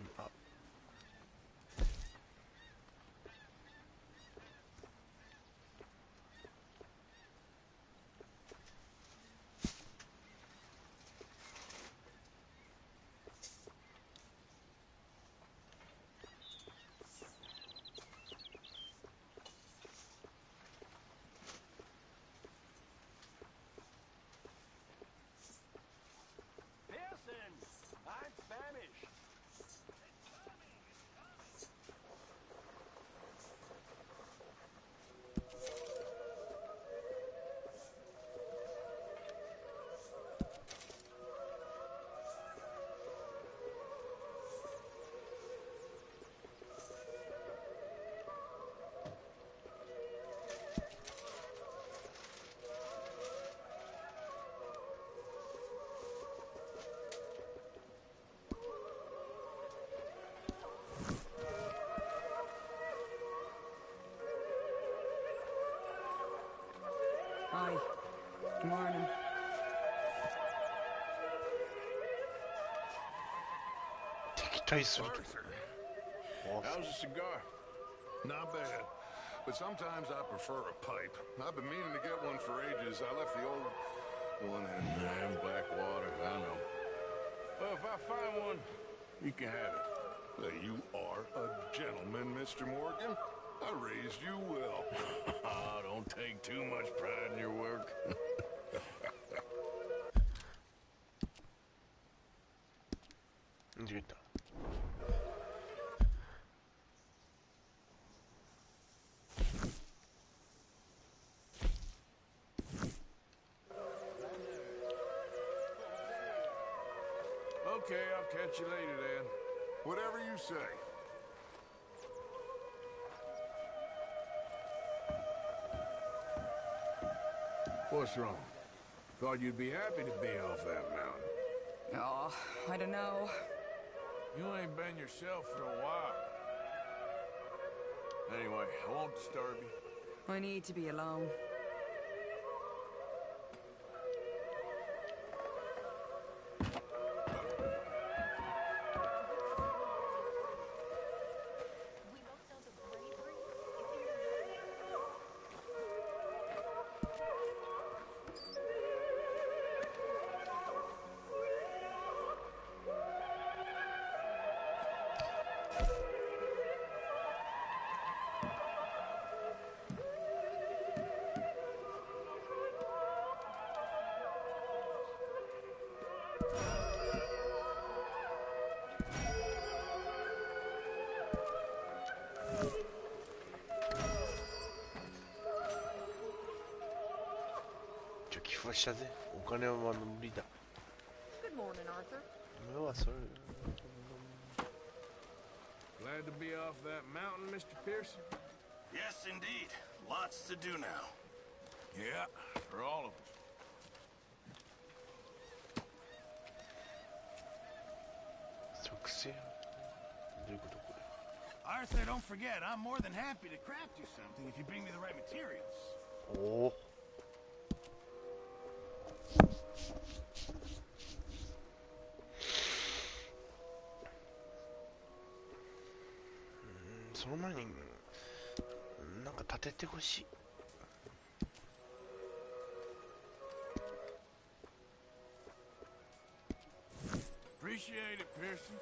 Hi. Good morning. Arthur, how's a cigar? Not bad, but sometimes I prefer a pipe. I've been meaning to get one for ages. I left the old one in Blackwater, I know. Well, if I find one, you can have it. You are a gentleman, Mr. Morgan. I raised you well. Oh, don't take too much pride in your work. Okay, I'll catch you later then. Whatever you say. What's wrong? Thought you'd be happy to be off that mountain. Oh, I don't know. You ain't been yourself for a while. Anyway, I won't disturb you. I need to be alone. Good morning, Arthur. Glad to be off that mountain, Mr. Pearson? Yes, indeed. Lots to do now. Yeah, for all of us. Arthur, don't forget, I'm more than happy to craft you something if you bring me the right materials. Oh. Appreciate it, Pearson.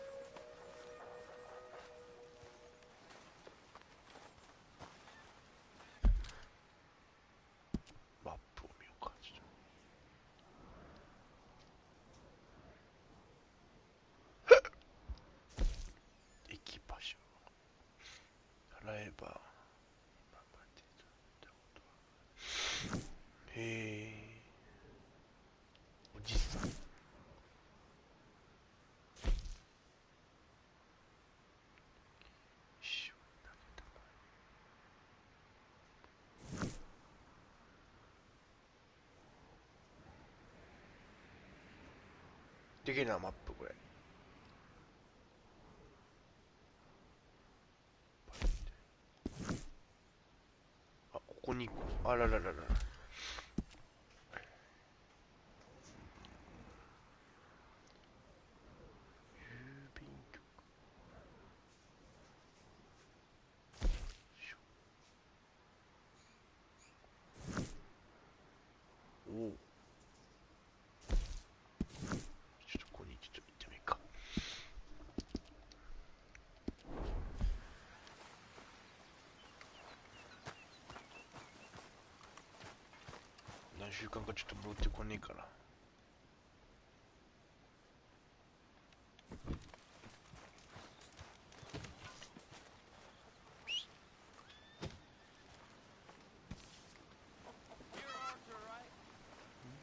習慣がちょっと戻ってこねえから。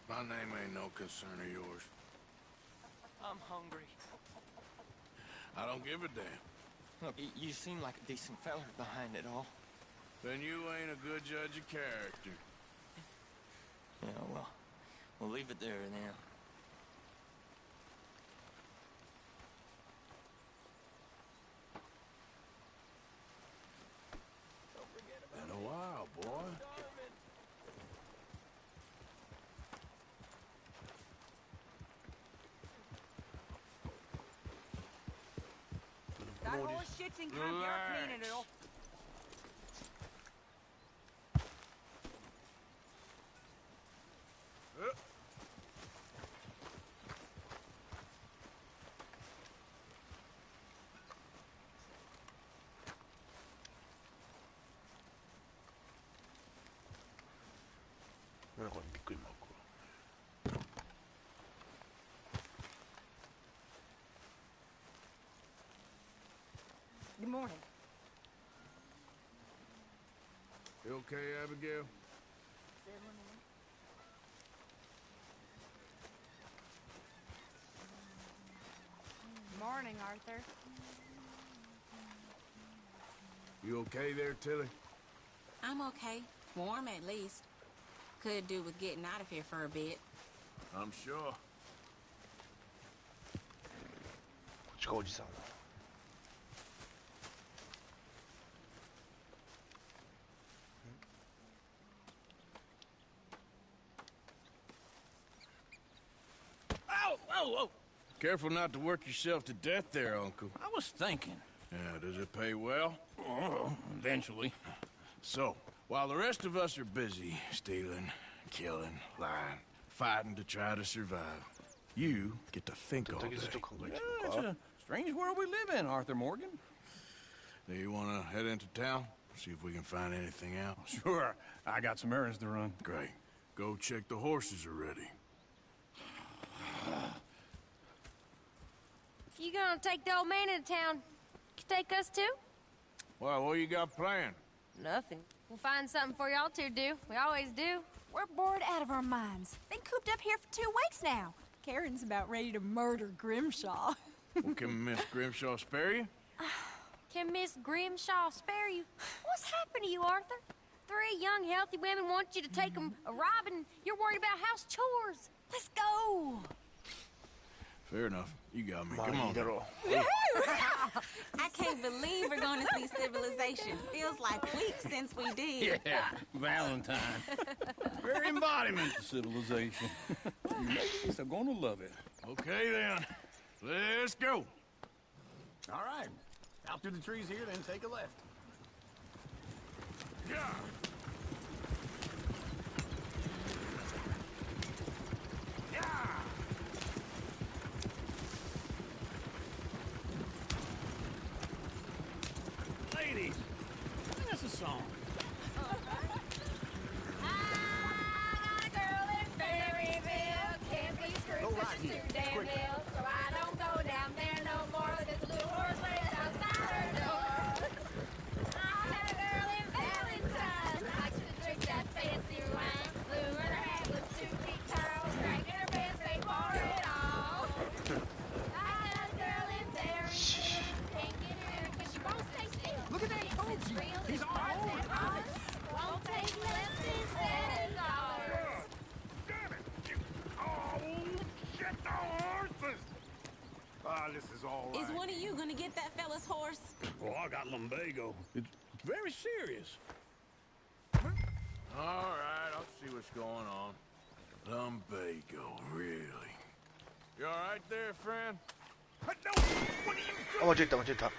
My name ain't no concern of yours. I'm hungry. I don't give a damn. Look, you seem like a decent fella behind it all. Then you ain't a good judge of character. Yeah, well, we'll leave it there now. Been a while, boy. Morty. Horse shits and come here cleaning it all. なんかびっくりマーク。Good morning. You okay, Abigail? Morning, Arthur. You okay there, Tilly? I'm okay. Warm, at least. Could do with getting out of here for a bit. I'm sure. こっちがおじさん。Whoa! Careful not to work yourself to death there, Uncle. I was thinking. Yeah, does it pay well? Oh, eventually. So, while the rest of us are busy stealing, killing, lying, fighting to try to survive, you get to think all day. Yeah, it's a strange world we live in, Arthur Morgan. Do you want to head into town? See if we can find anything out? Sure. I got some errands to run. Great. Go check the horses are ready. You gonna take the old man into town? Take us too? Well, what you got planned? Nothing. We'll find something for y'all to do. We always do. We're bored out of our minds. Been cooped up here for 2 weeks now. Karen's about ready to murder Grimshaw. Well, can Miss Grimshaw spare you? Can Miss Grimshaw spare you? What's happened to you, Arthur? 3 young, healthy women want you to take them a robbing. You're worried about house chores. Let's go. Fair enough. You got me. Come on. I can't believe we're going to see civilization. Feels like weeks since we did. Yeah, Valentine. Very embodiment of civilization. You ladies are gonna love it. Okay, then. Let's go. All right. Out through the trees here, then take a left. Yeah. Ladies, sing us a song. Go right here. Damn hill, so I don't go down there no more. There's a little horse race outside her door. I had a girl in Valentine. Likes to drink that fancy wine. Blue in her hat with 2 feet tall. Drinking her best, they pour it all. I had a girl in Valentine. Can't get her because she won't stay still. Look at that coach. He's all over it. Won't take less than $7. Damn it! Oh, shit, the horses! Ah, this is all right. Is one of you going to get that fella's horse? Well, I got lumbago. It's very serious. All right, I'll see what's going on. Lumbago, really? You all right there, friend? No! What are you doing? あ、間違えた間違えた。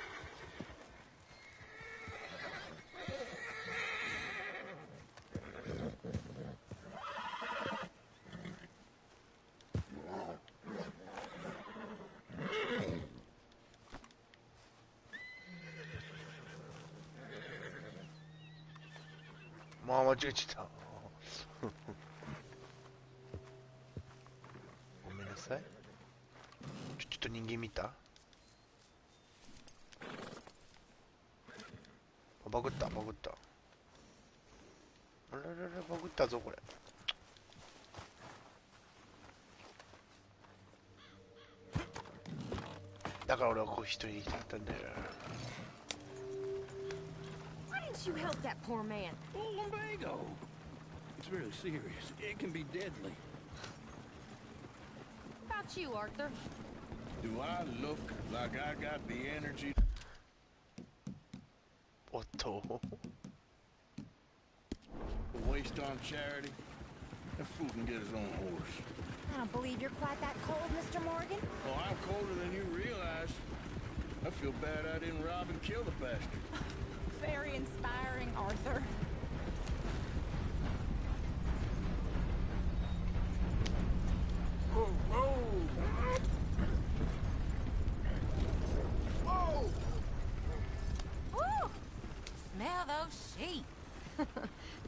まあ間違えちゃった。ごめんなさい。ちょっと人間見た？バグったバグった。あらららバグったぞこれ。だから俺はこう一人で行きたかったんだよ。Why didn't you help that poor man? Oh, lumbago. It's really serious. It can be deadly. How about you, Arthur? Do I look like I got the energy? おっと。 Waste on charity? That fool can get his own horse. I don't believe you're quite that cold, Mr. Morgan. Oh, I'm colder than you realize. I feel bad I didn't rob and kill the bastard. Very inspiring, Arthur. Whoa, whoa! Whoa! Woo! Smell those sheep.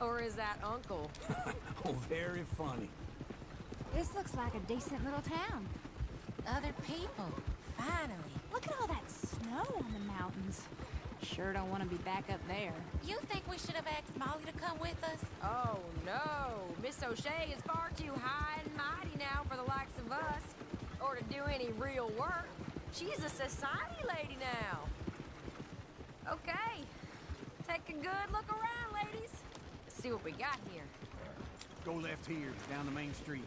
Or is that Uncle? Oh, very funny. This looks like a decent little town. Other people, finally. Look at all that snow on the mountains. Sure don't want to be back up there. You think we should have asked Molly to come with us? Oh, no. Miss O'Shea is far too high and mighty now for the likes of us. Or to do any real work. She's a society lady now. Okay. Take a good look around, ladies. Let's see what we got here. Go left here, down the main street.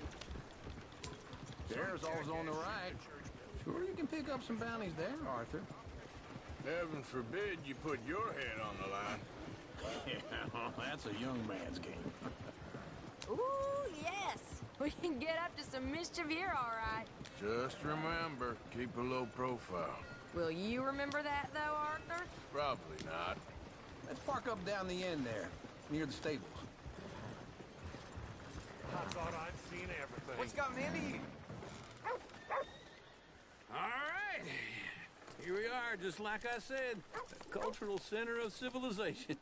There's always on the right. Sure you can pick up some bounties there, Arthur. Heaven forbid you put your head on the line. Yeah, that's a young man's game. Ooh, yes. We can get up to some mischief here, all right. Just remember, keep a low profile. Will you remember that, though, Arthur? Probably not. Let's park up down the end there, near the stables. I thought I'd seen everything. What's gotten into you? All right. Here we are, just like I said. The cultural center of civilization.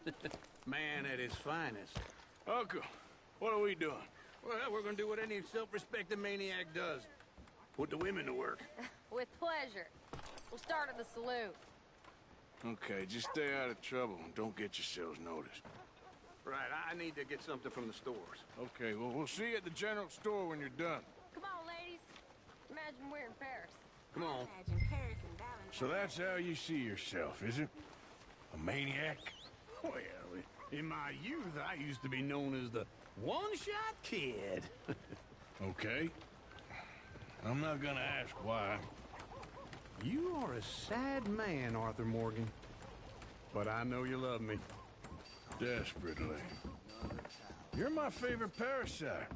Man at his finest. Uncle, what are we doing? Well, we're gonna do what any self-respecting maniac does. Put the women to work. With pleasure. We'll start at the salute. Okay, just stay out of trouble and don't get yourselves noticed. Right, I need to get something from the stores. Okay, well, we'll see you at the general store when you're done. Come on, ladies. Imagine we're in Paris. Come on. Imagine Paris and Valentine. So that's how you see yourself, is it? A maniac? Well, in my youth, I used to be known as the one-shot kid. Okay. I'm not gonna ask why. You are a sad man, Arthur Morgan. But I know you love me. Desperately. You're my favorite parasite.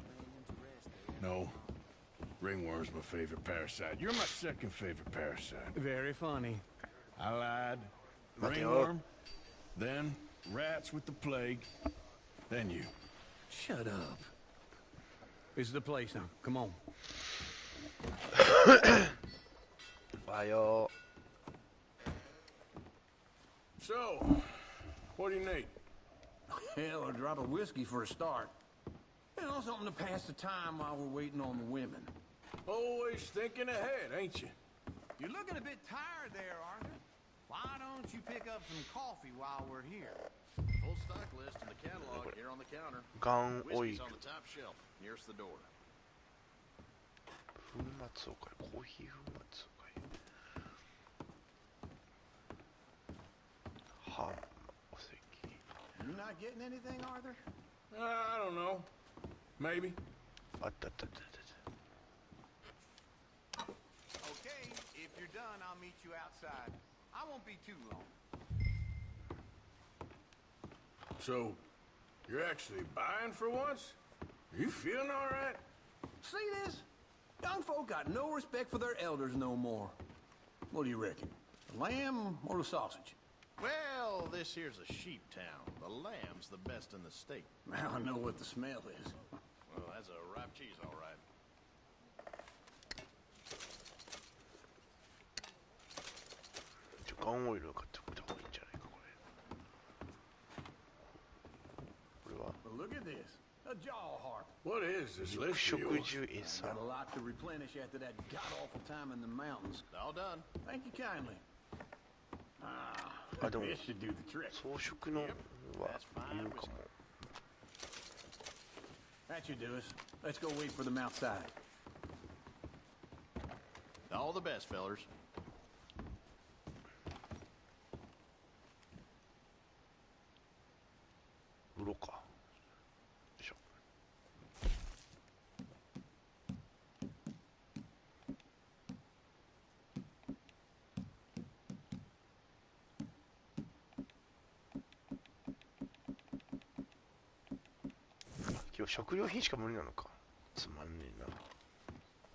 No. Ringworm's my favorite parasite. You're my second favorite parasite. Very funny. I lied. Ringworm. Then rats with the plague. Then you. Shut up. This is the place now. Come on. Ayo. So, what do you need? Hell, a drop of whiskey for a start. You know, something to pass the time while we're waiting on the women. Always thinking ahead, ain't you? You're looking a bit tired there, Arthur. Why don't you pick up some coffee while we're here? Full stock list in the catalog here on the counter. Gone Whiskey's on the top shelf, nearest the door. 粉末おかゆ、コーヒー粉末おかゆ。ハン、お席。 You not getting anything, Arthur? I don't know. Maybe. あったあったあった。 Okay, if you're done, I'll meet you outside. I won't be too long. So, you're actually buying for once? Are you feeling all right? See this? Young folk got no respect for their elders no more. What do you reckon? The lamb or the sausage? Well, this here's a sheep town. The lamb's the best in the state. Now I know what the smell is. Well, that's a ripe cheese, all right. ガンオイルを買っておいた方がいいんじゃないかこれ。これは Look at this. A jaw harp. What is this list of 食 yours? 事餌。 Got a lot to replenish after that god-awful time in the mountains. All done. Thank you kindly. Ah, あ、でも this should do the trick. 装飾のは言うかも。 That should do us. Let's go wait for them outside. All the best, fellers. 売ろうか。よいしょ。今日食料品しか無理なのか。つまんねえな。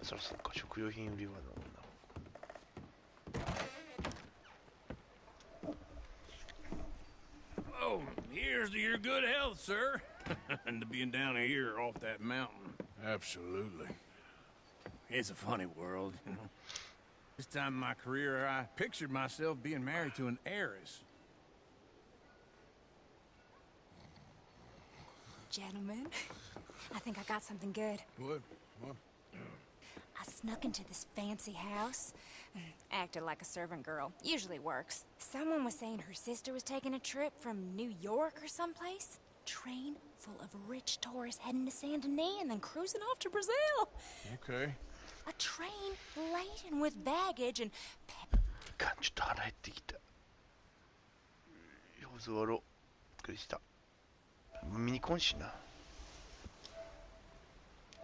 そりゃそうか、食料品売り場だもんな。Here's to your good health, sir. And to being down here off that mountain. Absolutely. It's a funny world, you know. This time in my career, I pictured myself being married to an heiress. Gentlemen, I think I got something good. What? What? I snuck into this fancy house. Acted like a servant girl. Usually works. Someone was saying her sister was taking a trip from New York or someplace. Train full of rich tourists heading to Saint Denis and then cruising off to Brazil. Okay. A train laden with baggage and... ちょっと腹減ってきた。様子終わろう。びっくりした。ミニコンしな。